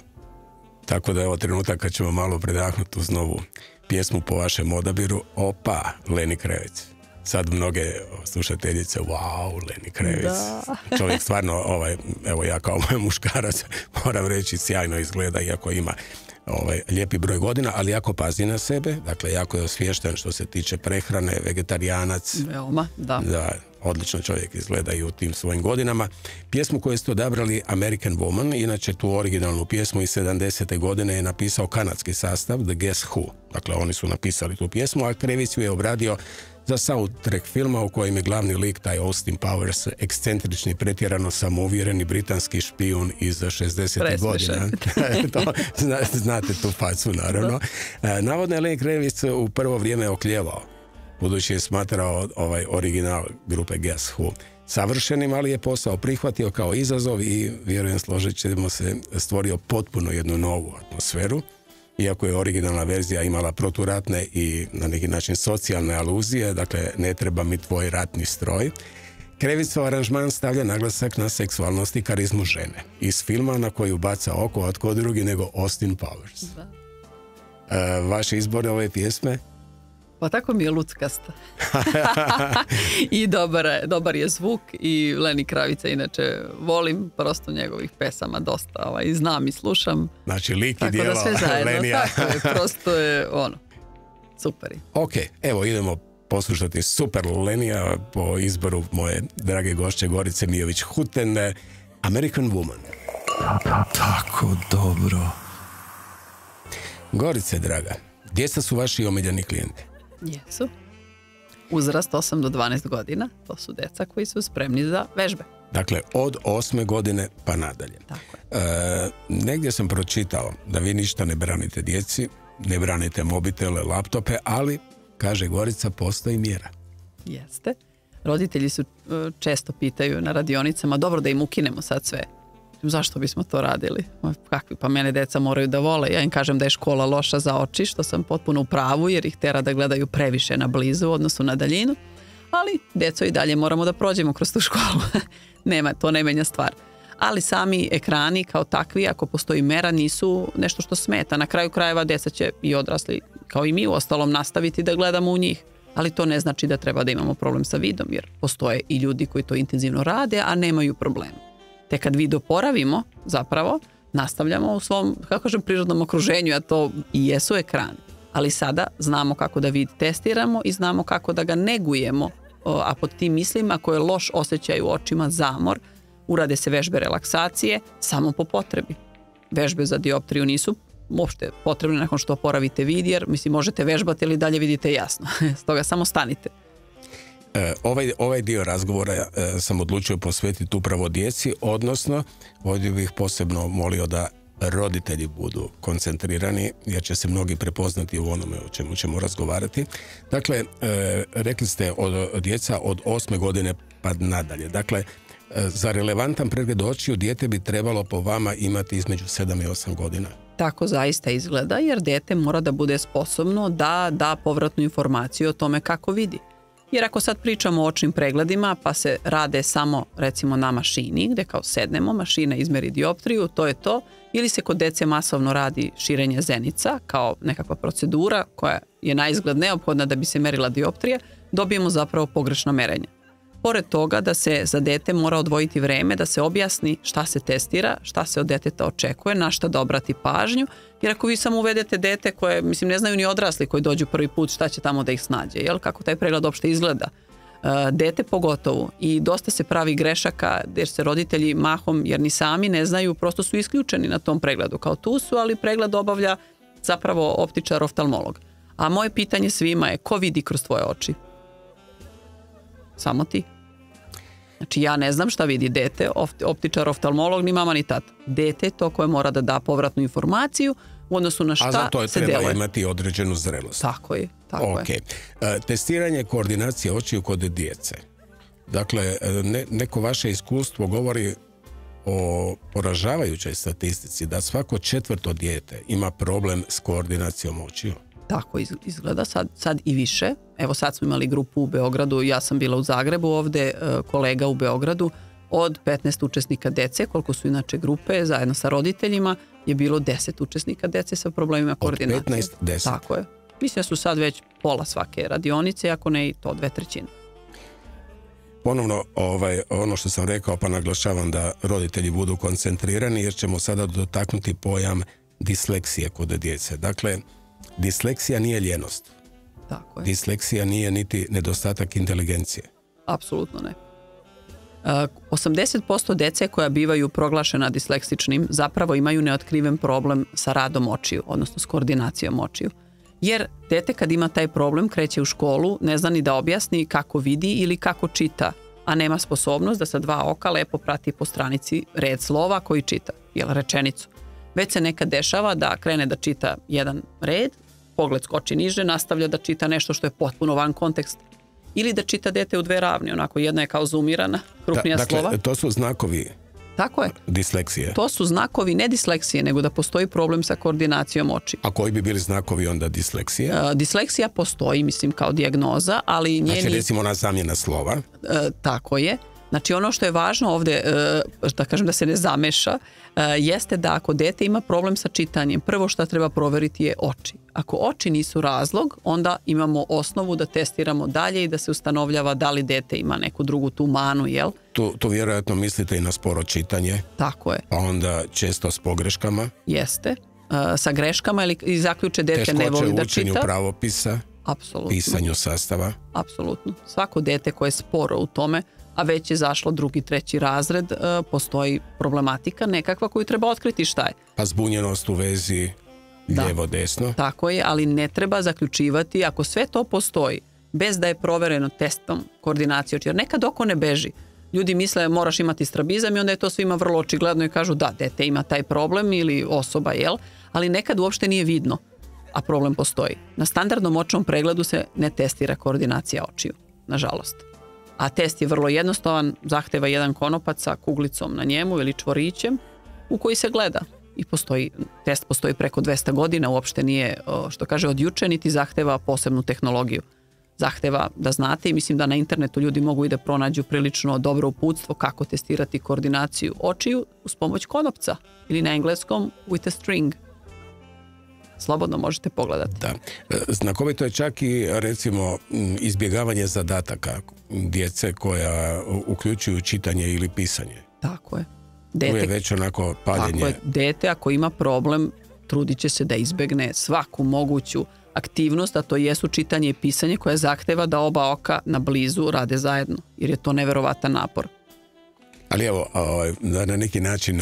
Tako da je ovo trenutak kad ćemo malo predahnuti uz novu pjesmu po vašem odabiru. Opa, Leni Krevec. Sad mnoge slušateljice, wow, Leni Krevec. Čovjek stvarno, evo ja kao moj muškarac moram reći, sjajno izgleda, iako ima lijepi broj godina, ali jako pazi na sebe, dakle jako je osviješten što se tiče prehrane, vegetarijanac. Veoma, da. Da, odlično čovjek izgleda i u tim svojim godinama. Pjesmu koju ste odabrali, American Woman, inače tu originalnu pjesmu iz 70. godine je napisao kanadski sastav The Guess Who. Dakle, oni su napisali tu pjesmu, a Krevec ju je obradio za soundtrack filma u kojem je glavni lik taj Austin Powers, ekscentrični, pretjerano samouvjereni britanski špijun iz 60. godina. Znate tu facu, naravno. Navodno je Leni Krevec u prvo vrijeme oklijevao, budući je smatrao ovaj original grupe Guess Who savršenim, ali je posao prihvatio kao izazov i, vjerujem, složit ćemo se, stvorio potpuno jednu novu atmosferu. Iako je originalna verzija imala proturatne i na neki način socijalne aluzije, dakle, ne treba mi tvoj ratni stroj, Krevecov aranžman stavlja naglasak na seksualnost i karizmu žene. Iz filma na koju baca oko, a tko drugi nego Austin Powers. Vaš izbor ove pjesme? Pa tako mi je luckasta. I dobar je zvuk i Leni Kravica inače volim prosto njegovih pesama dosta i znam i slušam. Znači lik i djelo Lenija. Tako je, prosto je super. Ok, evo idemo poslušati super Lenija po izboru moje drage gošće Gorice Mijović-Huten, American Woman. Tako dobro. Gorice, draga, djeca su vaši omiljeni klijenti? Jesu. Uzrast 8 do 12 godina, to su deca koji su spremni za vežbe. Dakle, od 8. godine pa nadalje. Tako je. Negdje sam pročitao da vi ništa ne branite djeci, ne branite mobitele, laptope, ali, kaže Gorica, postoji mjera. Jeste. Roditelji su često pitaju na radionicama, dobro da im ukinemo sad sve. Zašto bismo to radili? Kakvi, pa mene deca moraju da vole. Ja im kažem da je škola loša za oči, što sam potpuno u pravu, jer ih tera da gledaju previše na blizu u odnosu na daljinu. ali djeco i dalje moramo da prođemo kroz tu školu. To ne menja stvar. Ali sami ekrani kao takvi, ako postoji mera, nisu nešto što smeta. Na kraju krajeva djeca će i odrasli, kao i mi u ostalom, nastaviti da gledamo u njih. Ali to ne znači da treba da imamo problem sa vidom, jer postoje i ljudi koji to intenzivno rade, a nemaju problema. Te kad vid oporavimo, zapravo, nastavljamo u svom, kako kažem, prirodnom okruženju, a to i jesu ekrani. Ali sada znamo kako da vid testiramo i znamo kako da ga negujemo, a pod tim mislim, ako je loš osjećaj u očima, zamor, urade se vežbe relaksacije samo po potrebi. Vežbe za dioptriju nisu uopšte potrebne nakon što oporavite vid, jer možete vežbati ili dalje vidite jasno. Stoga samo stanite. Ovaj dio razgovora sam odlučio posvetiti upravo djeci, odnosno ovdje bih posebno molio da roditelji budu koncentrirani, jer će se mnogi prepoznati u onome o čemu ćemo razgovarati. Dakle, rekli ste od djeca od 8. godine pa nadalje. Dakle, za relevantan pregled očiju dijete bi trebalo po vama imati između 7 i 8 godina. Tako zaista izgleda, jer dijete mora da bude sposobno da da povratnu informaciju o tome kako vidi. Jer ako sad pričamo o očnim pregledima, pa se rade samo recimo na mašini, gdje kao sednemo, mašina izmeri dioptriju, to je to, ili se kod dece masovno radi širenje zenica kao nekakva procedura koja je na izgled neophodna da bi se merila dioptrija, dobijemo zapravo pogrešna merenja. Pored toga da se za dete mora odvojiti vreme da se objasni šta se testira, šta se od deteta očekuje, na šta da obrati pažnju, jer ako vi samo uvedete dete koje, ne znaju ni odrasli koji dođu prvi put šta će tamo da ih snađe, kako taj pregled uopšte izgleda. Dete pogotovo, i dosta se pravi grešaka jer se roditelji mahom, jer ni sami ne znaju, prosto su isključeni na tom pregledu, kao tu su, ali pregled obavlja zapravo optičar oftalmolog. A moje pitanje svima je, ko vidi kroz tvoje oči? Samo ti. Znači ja ne znam šta vidi dete, optičar, oftalmolog, ni mama ni tata. Dete je to koje mora da da povratnu informaciju u odnosu na šta se deluje. A za to treba imati određenu zrelost. Tako je. Testiranje koordinacije očiju kod djece. Dakle, neko vaše iskustvo govori o poražavajućoj statistici da svako 4. dijete ima problem s koordinacijom očiju. Tako izgleda, sad i više. Evo sad smo imali grupu u Beogradu, ja sam bila u Zagrebu ovde, kolega u Beogradu, od 15 učesnika dece, koliko su inače grupe, zajedno sa roditeljima, je bilo 10 učesnika dece sa problemima koordinacije. Od 15, 10. Tako je. Mislim da su sad već pola svake radionice, ako ne i to 2/3. Ponovno, ono što sam rekao, pa naglašavam da roditelji budu koncentrirani, jer ćemo sada dotaknuti pojam disleksije kod djece. Dakle, disleksija nije ljenost. Tako je. Disleksija nije niti nedostatak inteligencije. Apsolutno ne. 80% dece koja bivaju proglašena disleksičnim zapravo imaju neotkriven problem sa radom očiju, odnosno s koordinacijom očiju. Jer dete kad ima taj problem kreće u školu, ne zna ni da objasni kako vidi ili kako čita, a nema sposobnost da sa 2 oka lepo prati po stranici red slova koji čita, rečenicu. Već se nekad dešava da krene da čita jedan red, pogled skoči niže, nastavlja da čita nešto što je potpuno van konteksta. Ili da čita dete u 2 ravni, onako jedna je kao zoomirana, krupnija slova. Dakle, to su znakovi Tako je. Disleksije. To su znakovi ne disleksije, nego da postoji problem sa koordinacijom oči. A koji bi bili znakovi onda disleksije? Disleksija postoji, mislim, kao dijagnoza, ali njeni... Znači, recimo ona zamjena slova. Tako je. Znači, ono što je važno ovdje, da kažem da se ne zameša, jeste da ako dete ima problem sa čitanjem, prvo što treba proveriti je oči. Ako oči nisu razlog, onda imamo osnovu da testiramo dalje i da se ustanovljava da li dete ima neku drugu tu manu, jel? Tu vjerojatno mislite i na sporo čitanje. Tako je. Pa onda često s pogreškama. Jeste. Sa greškama ili zaključe dete ne voli da čita. Teškoće u učenju pravopisa. Apsolutno. Pisanju sastava. Apsolutno. Svako dete koje je sporo u tome, a već je zašlo 2., 3. razred, postoji problematika nekakva koju treba otkriti šta je. Pa zbunjenost u vezi lijevo-desno. Tako je, ali ne treba zaključivati ako sve to postoji bez da je provereno testom koordinacije, jer nekad oko ne beži. Ljudi misle moraš imati strabizam i onda je to svima vrlo očigledno i kažu da, dete ima taj problem ili osoba, jel? Ali nekad uopšte nije vidno, a problem postoji. Na standardnom očnom pregledu se ne testira koordinacija očiju, nažalost. A test je vrlo jednostavan, zahteva jedan konopac sa kuglicom na njemu ili čvorićem u koji se gleda. I test postoji preko 200 godina, uopšte nije, što kaže, od juče, niti zahteva posebnu tehnologiju. zahteva da znate i mislim da na internetu ljudi mogu i da pronađu prilično dobro uputstvo kako testirati koordinaciju očiju uz pomoć konopca ili na engleskom with a string. Slobodno možete pogledati. Da. Znakovito je čak i recimo izbjegavanje zadataka djece koja uključuju čitanje ili pisanje. Tako je. Tu je već onako paljenje. Tako je. Dete ako ima problem trudit će se da izbegne svaku moguću aktivnost, a to jesu čitanje i pisanje koje zahteva da oba oka na blizu rade zajedno, jer je to neverovatan napor. Ali evo, da na neki način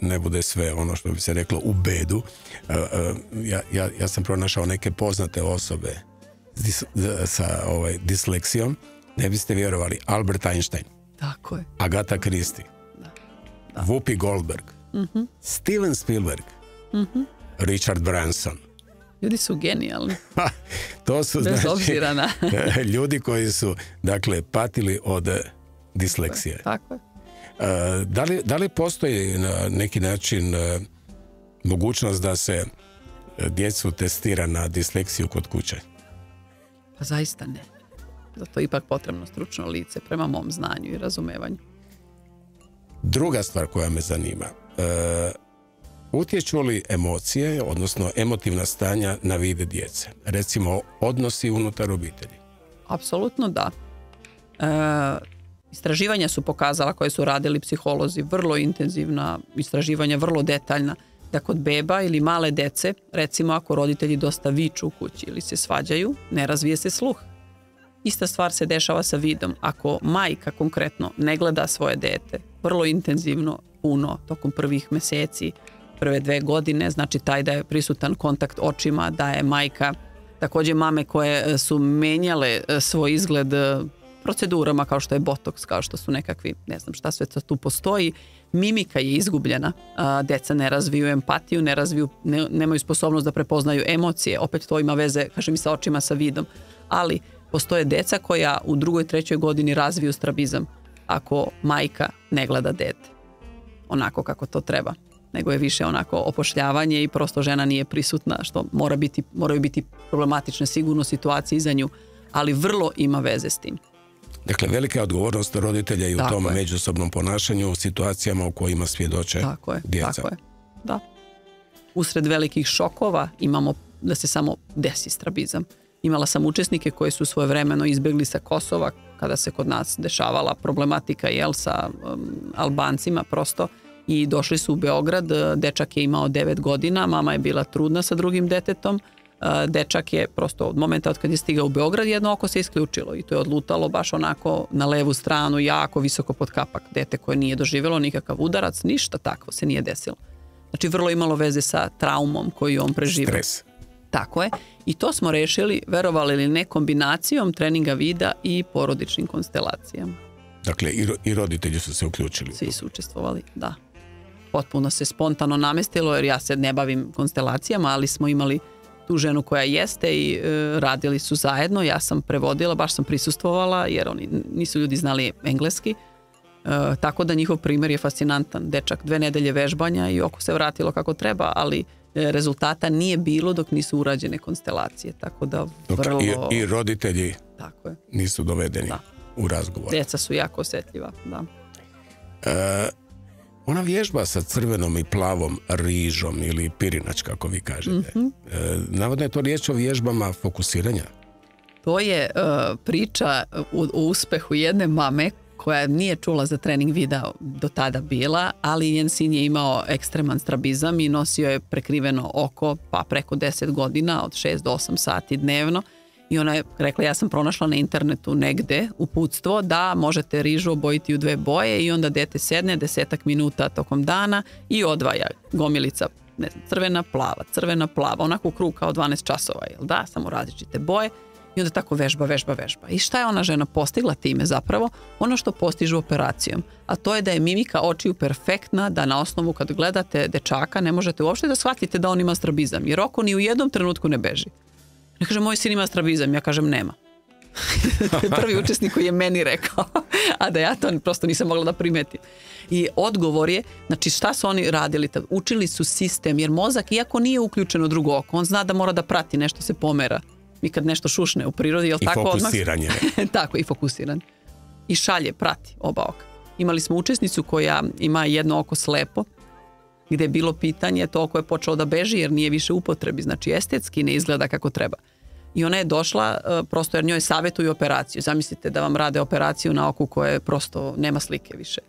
ne bude sve ono što bi se reklo u bedu, ja sam pronašao neke poznate osobe sa disleksijom, ne biste vjerovali, Albert Einstein, tako je. Agatha Christie, Whoopi Goldberg, Steven Spielberg, Richard Branson. Ljudi su genijalni. To su bez obzira na ljudi koji su patili od disleksije. Tako je. Da li postoji na neki način mogućnost da se djecu testira na disleksiju kod kuće? Pa zaista ne. Zato je ipak potrebno stručno lice prema mom znanju i razumevanju. Druga stvar koja me zanima, utječu li emocije, odnosno emotivna stanja na vid djece? Recimo, odnosi unutar obitelji? Apsolutno da. Istraživanja su pokazala koje su radili psiholozi, vrlo intenzivna istraživanja, vrlo detaljna, da kod beba ili male dece, recimo ako roditelji dosta viču u kući ili se svađaju, ne razvije se sluh. Ista stvar se dešava sa vidom. Ako majka konkretno ne gleda svoje dete vrlo intenzivno, puno, tokom prvih mjeseci, prve 2 godine, znači taj da je prisutan kontakt očima, da je majka, također mame koje su menjale svoj izgled procedurama kao što je botoks, kao što su nekakvi, ne znam šta sve tu postoji, mimika je izgubljena, deca ne razviju empatiju, nemaju sposobnost da prepoznaju emocije, opet to ima veze, kažem i sa očima, sa vidom, ali postoje deca koja u 2. 3. godini razviju strabizam ako majka ne gleda dete onako kako to treba, nego je više onako opošljavanje i prosto žena nije prisutna, što moraju biti problematične sigurno situacije za nju, ali vrlo ima veze s tim. Dakle, velika je odgovornost roditelja i u tom međusobnom ponašanju u situacijama u kojima svjedoče djeca. Tako je, da. Usred velikih šokova imamo da se samo desi strabizam. Imala sam učesnike koji su svojevremeno izbjegli sa Kosova kada se kod nas dešavala problematika sa Albancima prosto i došli su u Beograd, dečak je imao 9 godina, mama je bila trudna sa drugim detetom, dečak je prosto od momenta od kad je stigao u Beograd jedno oko se isključilo i to je odlutalo baš onako na levu stranu, jako visoko pod kapak. Dete koje nije doživjelo nikakav udarac, ništa takvo se nije desilo. Znači vrlo imalo veze sa traumom koju on preživio. Stres. Tako je. I to smo rešili, verovali ili ne, kombinacijom treninga vida i porodičnim konstelacijama. Dakle, i roditelji su se uključili. Svi su učestvovali, da. Potpuno se spontano namestilo, jer ja se ne bavim konstelacijama, ali smo imali tu ženu koja jeste i radili su zajedno. Ja sam prevodila, baš sam prisustvovala, jer oni nisu ljudi znali engleski. Tako da njihov primjer je fascinantan. Dečak 2 nedelje vežbanja i oko se vratilo kako treba, ali rezultata nije bilo dok nisu urađene konstelacije. Tako da vrlo... I roditelji tako je. Nisu dovedeni u razgovor. Deca su jako osjetljiva, da. Ona vježba sa crvenom i plavom rižom ili pirinač, kako vi kažete. Navodno je to riječ o vježbama fokusiranja. To je priča o uspehu jedne mame koja nije čula za trening vida do tada bila, ali njen sin je imao ekstreman strabizam i nosio je prekriveno oko pa preko 10 godina, od 6 do 8 sati dnevno. I ona je rekla, ja sam pronašla na internetu negde uputstvo da možete rižu obojiti u 2 boje i onda dete sedne 10 minuta tokom dana i odvaja gomilica, ne znam, crvena, plava, onako u krug kao 12 časova, jel da, samo različite boje. I onda tako vežba. I šta je ona žena postigla time zapravo? Ono što postižu operacijom. A to je da je mimika očiju perfektna, da na osnovu kad gledate dečaka ne možete uopšte da shvatite da on ima strabizam. Jer oko ni u jednom trenutku ne beži. Ne kaže, moj sin ima strabizam. Ja kažem, nema. To je prvi učesnik koji je meni rekao. A da ja to prosto nisam mogla da primetim. I odgovor je, znači šta su oni radili? Učili su sistem, jer mozak, iako nije uključeno drugo oko, on zna da mora da prati, nešto se pomera. Mi kad nešto šušne u prirodi, jel I tako fokusiranje. tako, i fokusiran. I šalje, prati oba oka. Imali smo učesnicu koja ima jedno oko slepo, gdje je bilo pitanje, to oko je počelo da beži jer nije više u upotrebi, znači estetski ne izgleda kako treba. I ona je došla prosto jer njoj savjetuju operaciju. Zamislite da vam rade operaciju na oku koje prosto nema slike više.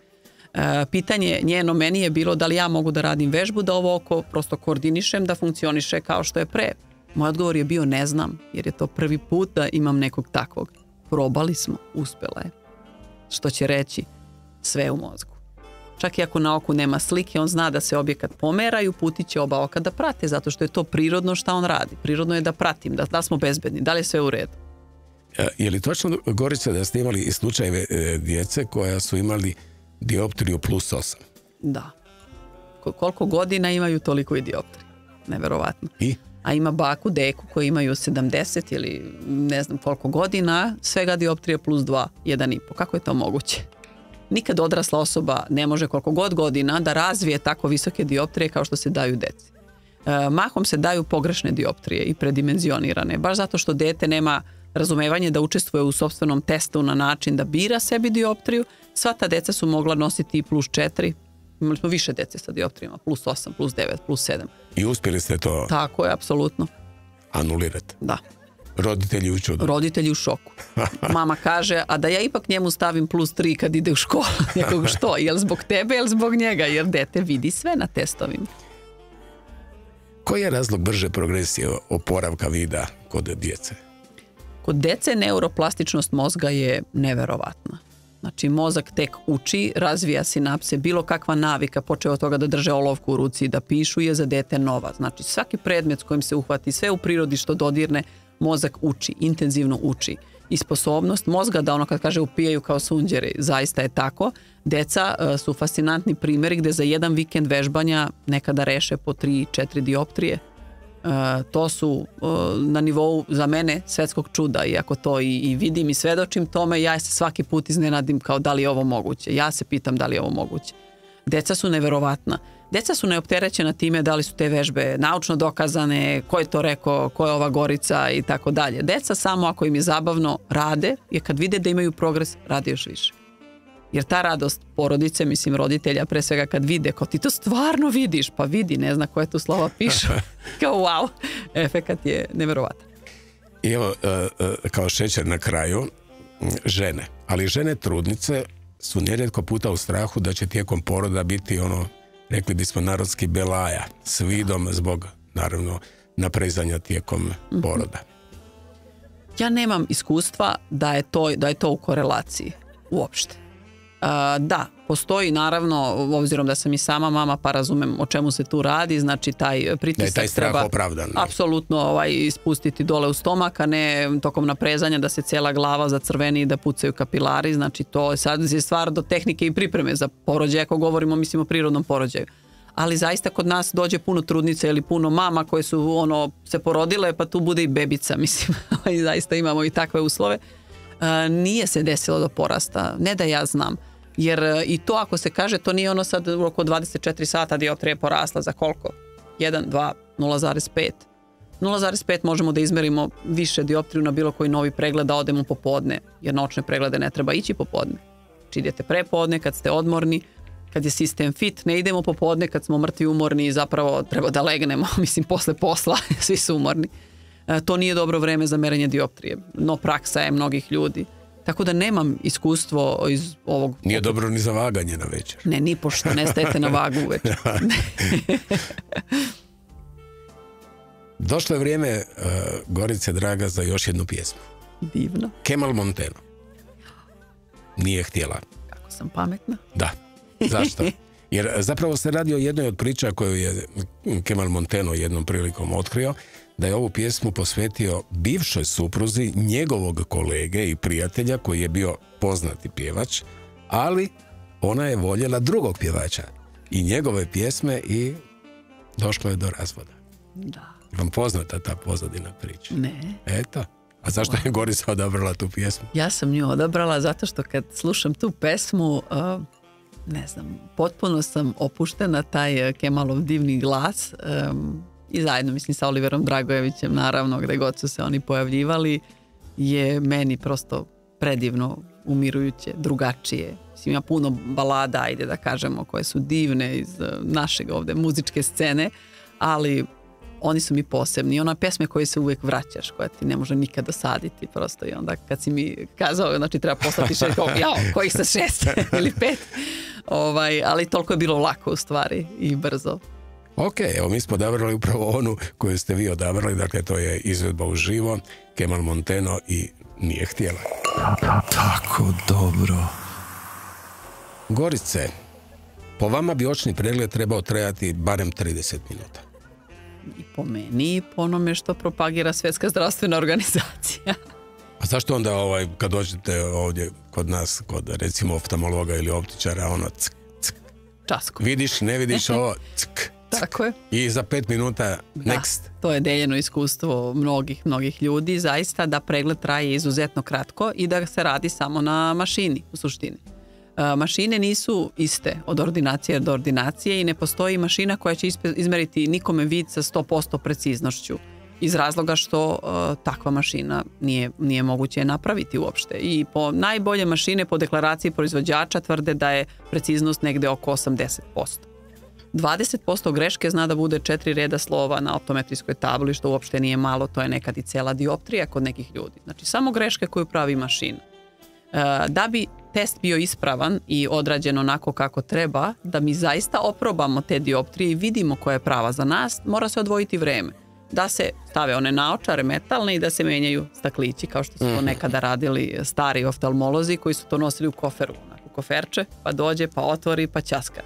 Pitanje njeno meni je bilo da li ja mogu da radim vežbu, da ovo oko prosto koordinišem, da funkcioniše kao što je pre. Moj odgovor je bio ne znam, jer je to prvi put da imam nekog takvog. Probali smo, uspela je. Što će reći sve u mozgu. Čak i ako na oku nema slike, on zna da se objekat pomera i uputit će oba oka da prate, zato što je to prirodno šta on radi. Prirodno je da pratim, da smo bezbedni, da li je sve u redu. Je li točno, Gorica, da ste imali i slučajeve djece koja su imali dioptriju +8? Da. Koliko godina imaju, toliko i dioptriju. Neverovatno. I? A ima baku, deku koji imaju 70 ili ne znam koliko godina, svega dioptrija +2, 1,5. Kako je to moguće? Nikad odrasla osoba ne može koliko god godina da razvije tako visoke dioptrije kao što se daju deci. Mahom se daju pogrešne dioptrije i predimenzionirane, baš zato što dete nema razumevanje da učestvuje u sopstvenom testu na način da bira sebi dioptriju. Sva ta deca su mogla nositi i +4. Imali smo više dece sa dioptrijama, +8, +9, +7. I uspjeli ste to Tako je, apsolutno. anulirati? Da. Roditelji u čudu? Roditelji u šoku. Mama kaže, a da ja ipak njemu stavim +3 kad ide u školu. Nekog što? Jel zbog tebe, jel zbog njega? Jer dete vidi sve na testovima. Koji je razlog brže progresije oporavka vida kod djece? Kod dece neuroplastičnost mozga je neverovatna. Znači, mozak tek uči, razvija sinapse, bilo kakva navika, počeo od toga da drže olovku u ruci i da pišu, je za dete nova. Znači, svaki predmet s kojim se uhvati, sve u prirodi što dodirne, mozak uči, intenzivno uči. I sposobnost mozga da ono kad kaže upijaju kao sunđere, zaista je tako. Deca su fascinantni primjeri gdje za jedan vikend vežbanja nekada reše po 3-4 dioptrije. To su na nivou za mene svetskog čuda, iako to i vidim i svedočim tome, ja se svaki put iznenadim kao da li je ovo moguće. Ja se pitam da li je ovo moguće. Deca su neverovatna. Deca su neopterećena time da li su te vežbe naučno dokazane, ko je to rekao, ko je ova Gorica i tako dalje. Deca samo ako im je zabavno rade, jer kad vide da imaju progres, rade još više. Jer ta radost porodice, mislim roditelja, pre svega kad vide, kao ti to stvarno vidiš, pa vidi, ne zna koje tu slova pišu. Kao wow, efekat je neverovatan. I evo, kao šećer na kraju, žene, ali žene trudnice su nerijetko puta u strahu da će tijekom poroda biti ono, rekli bismo narodski belaja, s vidom zbog, naravno, naprezanja tijekom poroda. Ja nemam iskustva da je to u korelaciji uopšte. Da, postoji naravno, obzirom da sam i sama mama pa razumem o čemu se tu radi, znači taj pritisak taj strah treba opravdan, apsolutno ispustiti dole u stomak, a ne tokom naprezanja da se cijela glava zacrveni i da pucaju kapilari, znači to je sad stvar do tehnike i pripreme za porođaj, ako govorimo mislim o prirodnom porođaju. Ali zaista kod nas dođe puno trudnica ili puno mama koje su se porodile pa tu bude i bebica, mislim, zaista imamo i takve uslove. Nije se desilo do porasta, ne da ja znam. Jer i to ako se kaže, to nije ono sad oko 24 sata dioptrija je porasla za koliko? 1, 2, 0,5. 0,5 možemo da izmerimo više dioptriju na bilo koji novi pregled da odemo popodne, jer noćne preglede ne treba ići popodne. Či idete prepodne kad ste odmorni, kad je sistem fit, ne idemo popodne kad smo mrtvi umorni i zapravo treba da legnemo, mislim posle posla, svi su umorni. To nije dobro vreme za merenje dioptrije, no praksa je mnogih ljudi. Tako da nemam iskustvo iz ovog... Nije dobro ni za vaganje na večer. Ne, ni pošto, ne stajete na vagu uvečer. Došlo je vrijeme, Gorice draga, za još jednu pjesmu. Divno. Kemal Monteno. Nije htjela. Kako sam pametna. Da. Zašto? Jer zapravo se radi o jednoj od priča koju je Kemal Monteno jednom prilikom otkrio, da je ovu pjesmu posvetio bivšoj supruzi njegovog kolege i prijatelja koji je bio poznati pjevač, ali ona je voljela drugog pjevača i njegove pjesme i došlo je do razvoda. Da. Vam poznata ta pozadina priča? Ne. Eto. A zašto je Gorica odabrala tu pjesmu? Ja sam nju odabrala zato što kad slušam tu pesmu, ne znam, potpuno sam opuštena, taj Kemalov divni glas i zajedno, mislim, sa Oliverom Dragojevićem, naravno, gde god su se oni pojavljivali, je meni prosto predivno, umirujuće, drugačije. Mislim, ima puno balada, ajde da kažemo, koje su divne iz našeg ovde muzičke scene, ali oni su mi posebni. Ona pesme koje se uvijek vraćaš, koja ti ne može nikad dosaditi prosto. I onda kad si mi kazao, znači treba poslati 6, jao, kojih sa 6 ili 5. Ali toliko je bilo lako u stvari i brzo. Ok, evo mi smo odabrali upravo onu koju ste vi odabrali, dakle to je izvedba uživo, Kemal Monteno i Nije htjela. Tako dobro. Gorice, po vama bi očni pregled trebao trajati barem 30 minuta. I po meni i po onome što propagira Svjetska zdravstvena organizacija. A zašto onda kad dođete ovdje kod nas, kod recimo oftalmologa ili optičara, ono Časko. Vidiš, ne vidiš ovo, Tako je. I za 5 minuta next. Da, to je deljeno iskustvo mnogih ljudi, zaista da pregled traje izuzetno kratko i da se radi samo na mašini u suštini. Mašine nisu iste od ordinacije do ordinacije i ne postoji mašina koja će izmeriti nikome vid sa 100% preciznošću iz razloga što takva mašina nije moguće napraviti uopšte. I po najbolje mašine po deklaraciji proizvođača tvrde da je preciznost negde oko 80%. 20% greške zna da bude 4 reda slova na optometrijskoj tabli, što uopšte nije malo, to je nekad i cela dioptrija kod nekih ljudi. Znači, samo greške koju pravi mašina. Da bi test bio ispravan i odrađen onako kako treba, da mi zaista oprobamo te dioptrije i vidimo koja je prava za nas, mora se odvojiti vreme. Da se stave one naočare metalne i da se menjaju staklići, kao što su to nekada radili stari oftalmolozi koji su to nosili u koferu, onako koferče, pa dođe, pa otvori, pa ćaska.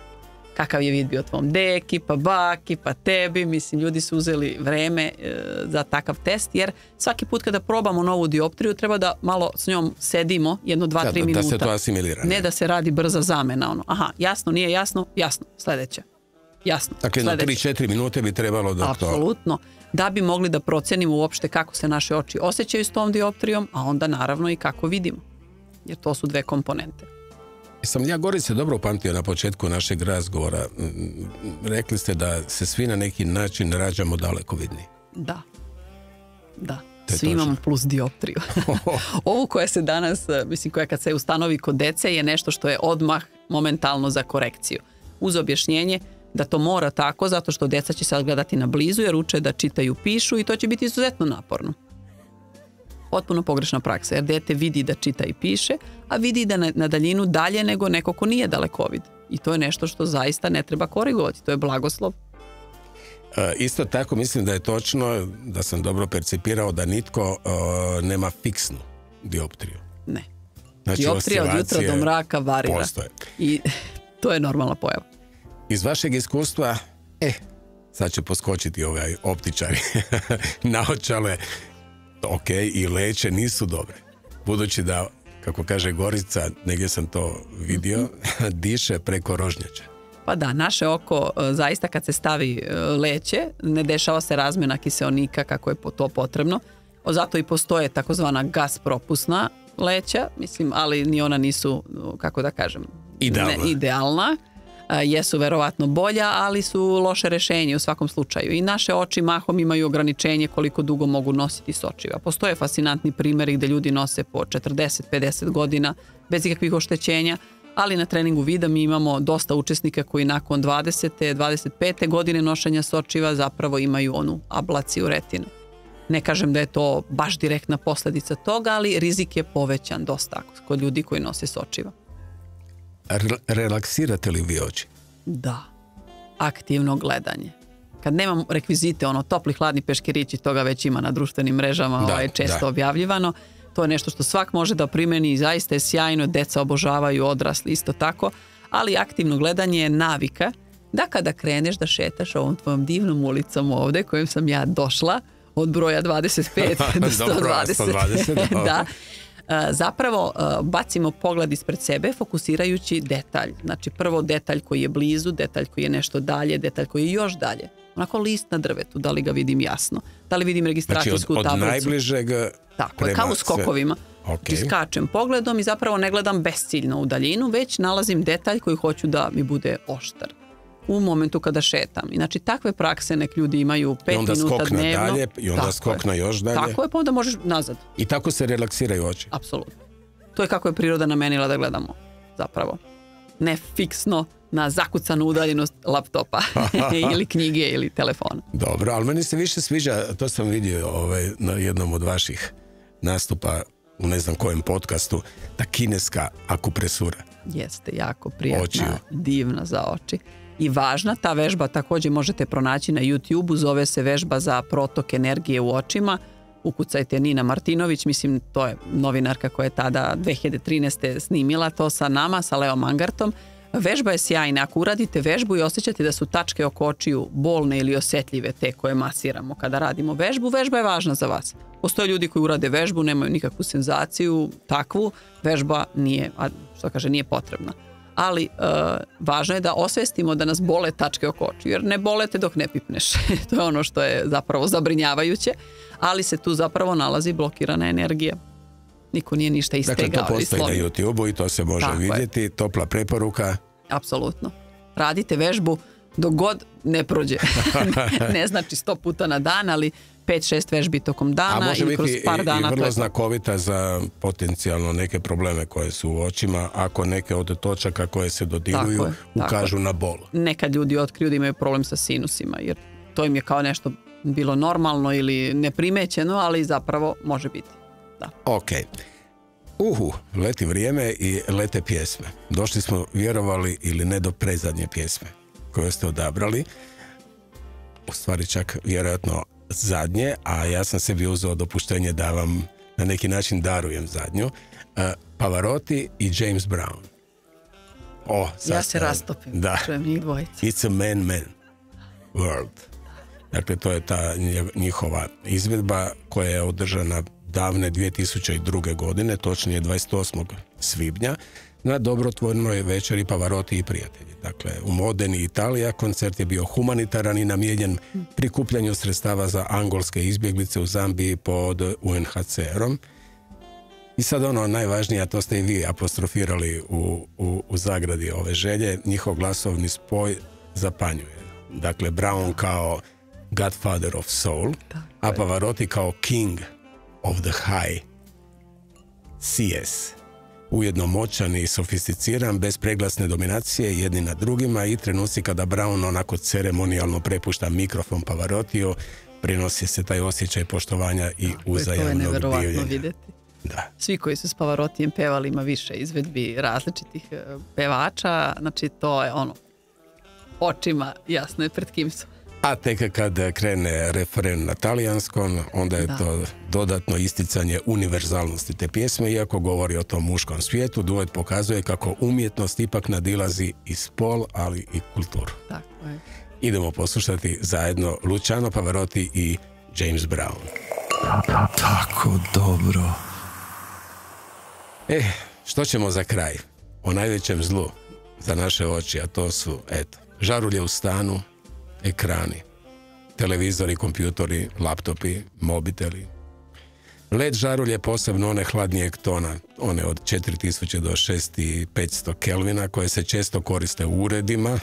Kakav je vid bio tvom deki, pa baki, pa tebi. Mislim, ljudi su uzeli vreme za takav test, jer svaki put kada probamo novu dioptriju treba da malo s njom sedimo, 1-2-3 minuta. Da se to asimilira. Ne da se radi brza zamena. Aha, jasno, nije jasno, jasno, sledeće. Jasno, dakle, na 3-4 minute bi trebalo da to... Apsolutno. Da bi mogli da procenimo uopšte kako se naše oči osjećaju s tom dioptrijom, a onda naravno i kako vidimo. Jer to su dve komponente. Sam ja, Gorice, dobro upamtio na početku našeg razgovora. Rekli ste da se svi na neki način rađamo dalekovidni. Da. Svi imamo plus dioptriju. Ovu koja se danas, mislim, koja kad se ustanovi kod dece je nešto što je odmah momentalno za korekciju. Uz objašnjenje da to mora tako, zato što deca će sad gledati na blizu jer uče da čitaju, pišu i to će biti izuzetno naporno. Potpuno pogrešna praksa, jer dete vidi da čita i piše, a vidi da na daljinu dalje nego neko ko nije dalekovid. I to je nešto što zaista ne treba korigovati, to je blagoslov. Isto tako mislim da je točno, da sam dobro percipirao, da nitko nema fiksnu dioptriju. Ne. Znači, dioptrija od jutra do mraka varira. Postoje. I to je normalna pojava. Iz vašeg iskustva, sad će poskočiti optičari, naočale, ok, i leće nisu dobre. Budući da, kako kaže Gorica, negdje sam to vidio, diše preko rožnjača. Pa da, naše oko zaista kad se stavi leće, ne dešava se razmjena kiseonika kako je to potrebno. Zato i postoje takozvana gas propusna leća, mislim, ali ni ona nisu, kako da kažem, idealna. Jesu verovatno bolja, ali su loše rešenje u svakom slučaju. I naše oči mahom imaju ograničenje koliko dugo mogu nositi sočiva. Postoje fascinantni primjeri gde ljudi nose po 40-50 godina bez ikakvih oštećenja, ali na treningu vida mi imamo dosta učesnika koji nakon 20-25 godine nošenja sočiva zapravo imaju onu ablaciju retine. Ne kažem da je to baš direktna posljedica toga, ali rizik je povećan dosta kod ljudi koji nose sočiva. Relaksirate li vi oči? Da. Aktivno gledanje. Kad nemam rekvizite, topli, hladni peškirići, toga već ima na društvenim mrežama, često objavljivano. To je nešto što svak može da primeni i zaista je sjajno, deca obožavaju, odrasli isto tako, ali aktivno gledanje je navika da kada kreneš da šetaš ovom tvojom divnom ulicom ovde, kojom sam ja došla, od broja 25 do 120, da, zapravo bacimo pogled ispred sebe fokusirajući detalj. Znači prvo detalj koji je blizu, detalj koji je nešto dalje, detalj koji je još dalje. Onako list na drvetu, da li ga vidim jasno, da li vidim registracijsku tablicu. Znači od najbližeg tako je, kao u skokovima. Znači skačem pogledom i zapravo ne gledam besciljno u daljinu, već nalazim detalj koji hoću da mi bude oštar. u momentu kada šetam. Znači, takve prakse nek ljudi imaju 5 minuta dnevno. Dalje, i onda skok na još dalje. Tako je, pa onda možeš nazad. I tako se relaksiraju oči. Apsolutno. To je kako je priroda namenila da gledamo, zapravo. Ne fiksno na zakucanu udaljenost laptopa ili knjige ili telefona. Dobro, ali meni se više sviđa, to sam vidio na jednom od vaših nastupa u ne znam kojem podcastu, ta kineska akupresura. Jeste, jako prijatna, divna za oči. I važna, ta vežba također možete pronaći na YouTube-u, zove se vežba za protok energije u očima. Ukucajte Nina Martinović, mislim to je novinarka koja je tada 2013. snimila to sa nama, sa Leo Mangartom. Vežba je sjajna, ako uradite vežbu i osjećate da su tačke oko očiju bolne ili osjetljive, te koje masiramo kada radimo vežbu, vežba je važna za vas. Postoje ljudi koji urade vežbu, nemaju nikakvu senzaciju, takvu, vežba nije, nije potrebna. Ali važno je da osvestimo da nas bole tačke oko očiju, jer ne bolete dok ne pipneš. To je ono što je zapravo zabrinjavajuće, ali se tu zapravo nalazi blokirana energija. Niko nije ništa istegao. Dakle, to postoji na YouTube-u i to se može vidjeti. Topla preporuka. Apsolutno. Radite vežbu dok god ne prođe. Ne znači 100 puta na dan, ali 5-6 vežbi tokom dana ili kroz par dana. A može biti i vrlo znakovita za potencijalno neke probleme koje su u očima, ako neke od točaka koje se dodiruju ukažu na bol. Nekad ljudi otkriju da imaju problem sa sinusima, jer to im je kao nešto bilo normalno ili neprimećeno, ali zapravo može biti. Da. Ok. Leti vrijeme i lete pjesme. Došli smo, vjerovali ili ne, do predzadnje pjesme koje ste odabrali. U stvari čak vjerojatno zadnje, a ja sam sebi uzeo dopuštenje da vam na neki način darujem zadnju. Pavarotti i James Brown. Ja se rastopim. Da. Čujem njih dvojica. It's a man world. Dakle, to je ta njihova izvedba koja je održana davne 2002. godine, točnije 28. svibnja, na dobrotvornoj večeri Pavarotti i prijatelji. Dakle, u Modeni, Italija, koncert je bio humanitaran i namijenjen prikupljanju sredstava za angolske izbjeglice u Zambiji pod UNHCR-om. I sad ono najvažnije, a to ste i vi apostrofirali u zagradi ove želje, njihov glasovni spoj zapanjuje. Dakle, Brown kao Godfather of Soul, a Pavarotti kao King of the High CS. Ujedno moćan i sofisticiran, bez preglasne dominacije jedni nad drugima, i trenuci kada Brown onako ceremonijalno prepušta mikrofon Pavarottiju, prinosi se taj osjećaj poštovanja i uzajamnog divljenja. To je neverovatno vidjeti. Da. Svi koji su s Pavarottijem pevali, ima više izvedbi različitih pevača, znači to je ono, očima jasno je pred kim su. A tek kad krene refren na talijanskom, onda je to dodatno isticanje univerzalnosti te pjesme. Iako govori o tom muškom svijetu, duet pokazuje kako umjetnost ipak nadilazi i spol, ali i kulturu. Tako je. Idemo poslušati zajedno Luciano Pavarotti i James Brown. Tako dobro. Što ćemo za kraj? O najvećem zlu za naše oči, a to su, žarulje u stanu, ekrani, televizori, kompjutori, laptopi, mobiteli. LED žarulje, posebno one hladnijeg tona, one od 4000 do 6500 Kelvina, koje se često koriste u uredima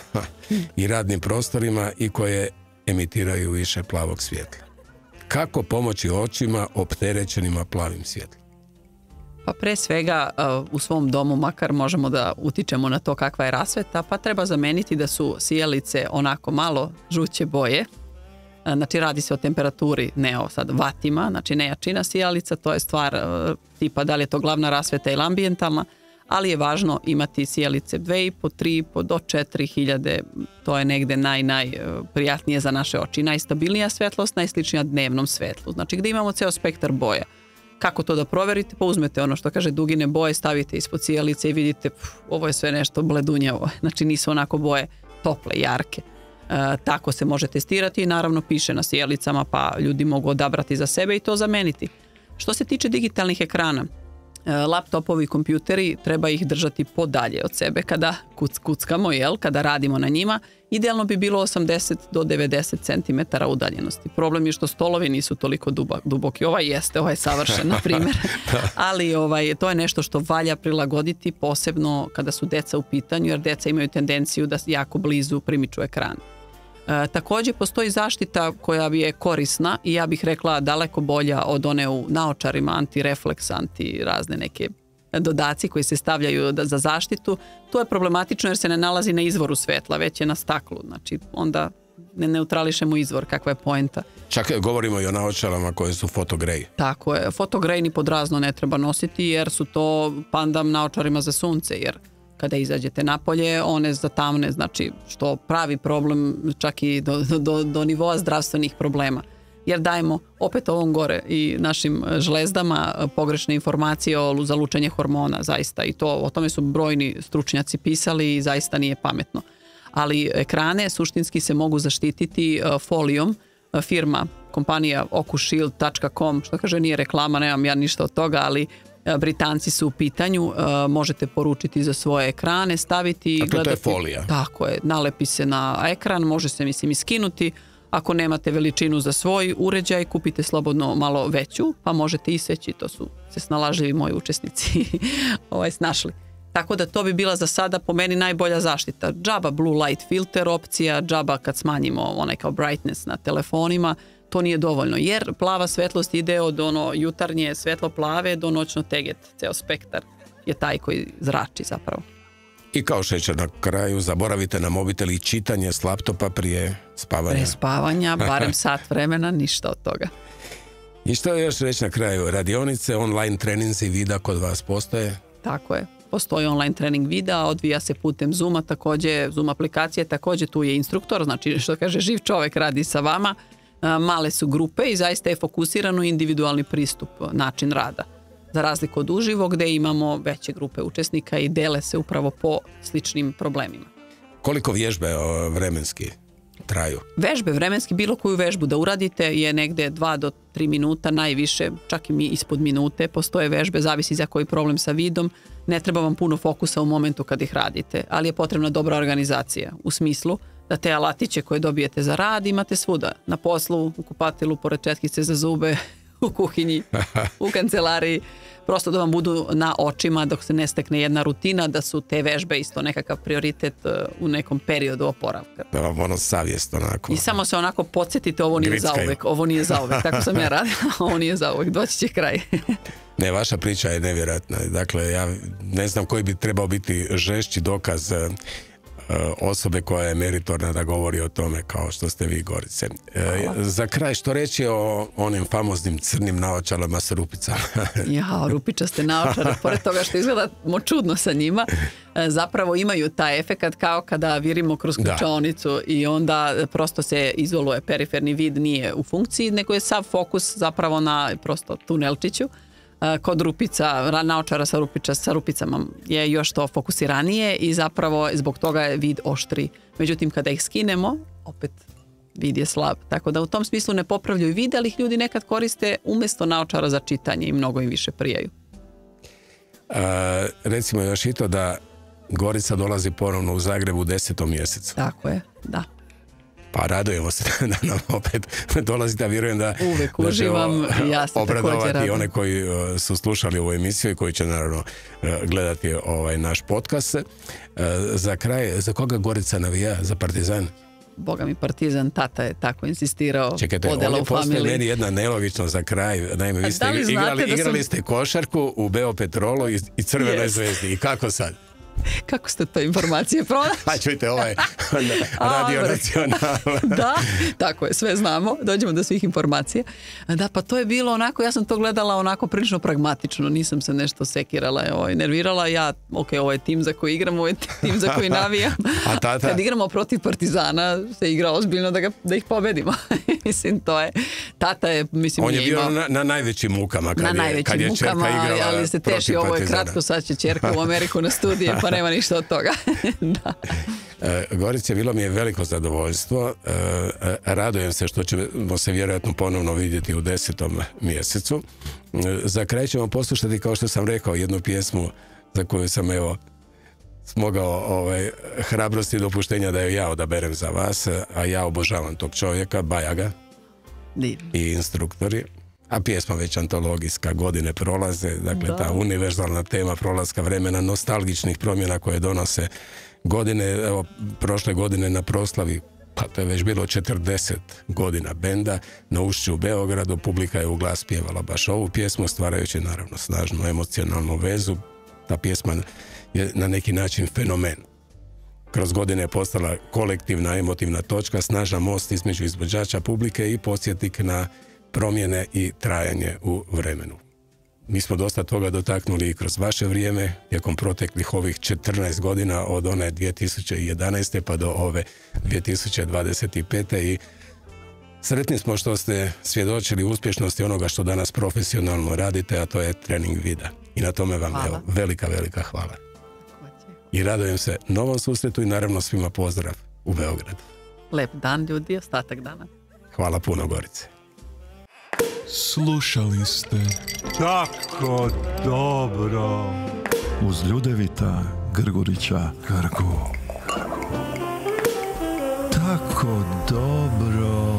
i radnim prostorima i koje emitiraju više plavog svjetla. Kako pomoći očima opterećenima plavim svjetlom? Pa pre svega u svom domu makar možemo da utičemo na to kakva je rasveta, pa treba zameniti da su sijalice onako malo žuće boje. Znači radi se o temperaturi, ne o sad vatima, znači ne jačina sijalica, to je stvar tipa da li je to glavna rasveta ili ambijentalna, ali je važno imati sijalice 2,5, 3,5 do 4000, to je negde najprijatnije za naše oči. Najstabilnija svetlost, najsličnija dnevnom svetlu, znači gdje imamo ceo spektar boja. Kako to da proverite? Pa uzmete ono što kaže dugine boje, stavite ispod sijalice i vidite ovo je sve nešto bledunjavo. Znači nisu onako boje tople, jarke. Tako se može testirati i naravno piše na sijalicama, pa ljudi mogu odabrati za sebe i to zameniti. Što se tiče digitalnih ekrana, Laptopovi i kompjuteri treba ih držati podalje od sebe kada kuckamo, kada radimo na njima. Idealno bi bilo 80 do 90 cm udaljenosti. Problem je što stolovi nisu toliko duboki. Ovaj je savršen, na primjer. Ali to je nešto što valja prilagoditi, posebno kada su deca u pitanju, jer deca imaju tendenciju da jako blizu primiču ekran. Također postoji zaštita koja je korisna i ja bih rekla daleko bolja od one u naočarima, antirefleks, razne neke dodaci koji se stavljaju za zaštitu. To je problematično jer se ne nalazi na izvoru svetla, već je na staklu. Znači onda ne neutrališemo izvor, kakva je poenta. Čak govorimo i o naočarama koje su fotogrej. Tako je, fotogrej ni pod razno ne treba nositi jer su to pandam naočarima za sunce, jer kada izađete napolje, one zatamne, znači što pravi problem čak i do nivoa zdravstvenih problema. Jer dajemo opet ovom gore i našim žlezdama pogrešne informacije za lučenje hormona, zaista. I o tome su brojni stručnjaci pisali i zaista nije pametno. Ali ekrane suštinski se mogu zaštititi folijom. Firma, kompanija okushield.com, što kaže nije reklama, nemam ja ništa od toga, ali Britanci su u pitanju, možete poručiti za svoje ekrane, staviti... A to je folija. Tako je, nalepi se na ekran, može se i skinuti. Ako nemate veličinu za svoj uređaj, kupite slobodno malo veću, pa možete iseći, to su se snalažljivi moji učesnici snašli. Tako da to bi bila za sada po meni najbolja zaštita. Džaba blue light filter opcija, džaba kad smanjimo onaj kao brightness na telefonima, to nije dovoljno, jer plava svetlost ide od jutarnje svetlo plave do noćno teget. Ceo spektar je taj koji zrači zapravo. I kao šećer na kraju, zaboravite na mobitel i čitanje s laptopa prije spavanja. Prije spavanja, barem sat vremena, ništa od toga. I što je još reći na kraju? Radionice, online treninzi, videa kod vas postoje? Tako je. Postoji online trening videa, odvija se putem Zooma, također Zoom aplikacije, također tu je instruktor, znači što kaže živ čovjek radi sa vama. Male su grupe i zaista je fokusirano individualni pristup, način rada. Za razliku od uživo gdje imamo veće grupe učesnika i dele se upravo po sličnim problemima. Koliko vježbe vremenski traju? Vežbe vremenski, bilo koju vežbu da uradite je negde 2 do 3 minuta, najviše, čak i mi ispod minute. Postoje vežbe, zavisi za koji problem sa vidom. Ne treba vam puno fokusa u momentu kad ih radite, ali je potrebna dobra organizacija u smislu da te alatiće koje dobijete za rad imate svuda. Na poslu, u kupatilu, pored četkice za zube, u kuhinji, u kancelariji. Prosto da vam budu na očima dok se ne stekne jedna rutina, da su te vežbe isto nekakav prioritet u nekom periodu oporavka. Da vam savjest onako. I samo se onako podsjetite, ovo nije zauvek, ovo nije zauvek. Tako sam ja radila, ovo nije zauvek, doći će kraj. Ne, vaša priča je nevjerojatna. Dakle, ja ne znam koji bi trebao biti žešći dokaz osobe koja je meritorna da govori o tome kao što ste vi, Gorice. Za kraj, što reći o onim famoznim crnim naočalama sa rupicama? Rupičaste naočare, pored toga što izgledamo čudno sa njima, zapravo imaju taj efekat kao kada virimo kroz ključaonicu i onda prosto se izoluje, periferni vid nije u funkciji, nego je sav fokus zapravo na prosto tunelčiću. Kod rupica, naočara sa rupicama je još to fokusiranije i zapravo zbog toga je vid oštri. Međutim, kada ih skinemo, opet vid je slab. Tako da u tom smislu ne popravljaju vid, ali ih ljudi nekad koriste umjesto naočara za čitanje i mnogo im više prijaju. Recimo još i to da Gorica dolazi ponovno u Zagrebu u 10. mjesecu. Tako je, da. Pa radujemo se da nam opet dolazite, a vjerujem da uvijek uživam, ja se obradovati one koji su slušali ovu emisiju i koji će naravno gledati naš podcast. Za kraj, za koga Gorica navija? Za Partizan? Boga mi Partizan, tata je tako insistirao. Čekajte, ovdje postoji meni jedna nelogičnost za kraj. Naime, vi ste igrali ste košarku u Beopetrolu i Crvenoj zvezdi. I kako sad? Kako ste to informacije pronašli? Pa čujte, Radio Nacional. Da, tako je, sve znamo, dođemo do svih informacija. Da, pa to je bilo onako, ja sam to gledala onako prilično pragmatično, nisam se nešto sekirala, nervirala. Ja, ovo je tim za koji igram, ovo je tim za koji navijam. A tata? Kad igramo protiv Partizana, se igra ozbiljno da ih pobedimo. Mislim, to je, tata je, mislim, on je bio na najvećim mukama kad je čerka igrala, ali se teši, ovo je kratko, sad će čerka u Ameriku na studije, pa nema ništa od toga. Da. Gorice, bilo mi je veliko zadovoljstvo. Radujem se što ćemo se vjerojatno ponovno vidjeti u 10. mjesecu. Za kraj ćemo poslušati, kao što sam rekao, jednu pjesmu za koju sam smogao hrabrosti i dopuštenja da ju ja odaberem za vas, a ja obožavam tog čovjeka, Bajaga i Instruktori. A pjesma već antologijska, godine prolaze, dakle ta univerzalna tema prolaska vremena, nostalgičnih promjena koje donose godine. Evo, prošle godine na proslavi, pa to je već bilo 40 godina benda, na Ušću u Beogradu, publika je u glas pjevala baš ovu pjesmu, stvarajući naravno snažnu emocionalnu vezu. Ta pjesma je na neki način fenomen. Kroz godine je postala kolektivna emotivna točka, snažan most između izvođača, publike i podsjetnik na promjene i trajanje u vremenu. Mi smo dosta toga dotaknuli i kroz vaše vrijeme, tijekom proteklih ovih 14 godina, od one 2011. pa do ove 2025. I sretni smo što ste svjedočili uspješnosti onoga što danas profesionalno radite, a to je trening vida. I na tome vam je velika, velika hvala. I radujem se novom susretu i naravno svima pozdrav u Beogradu. Lep dan ljudi, ostatak dana. Hvala puno, Gorice. Slušali ste Tako dobro. uz Ljudevita Grgurića Grgu. Tako dobro.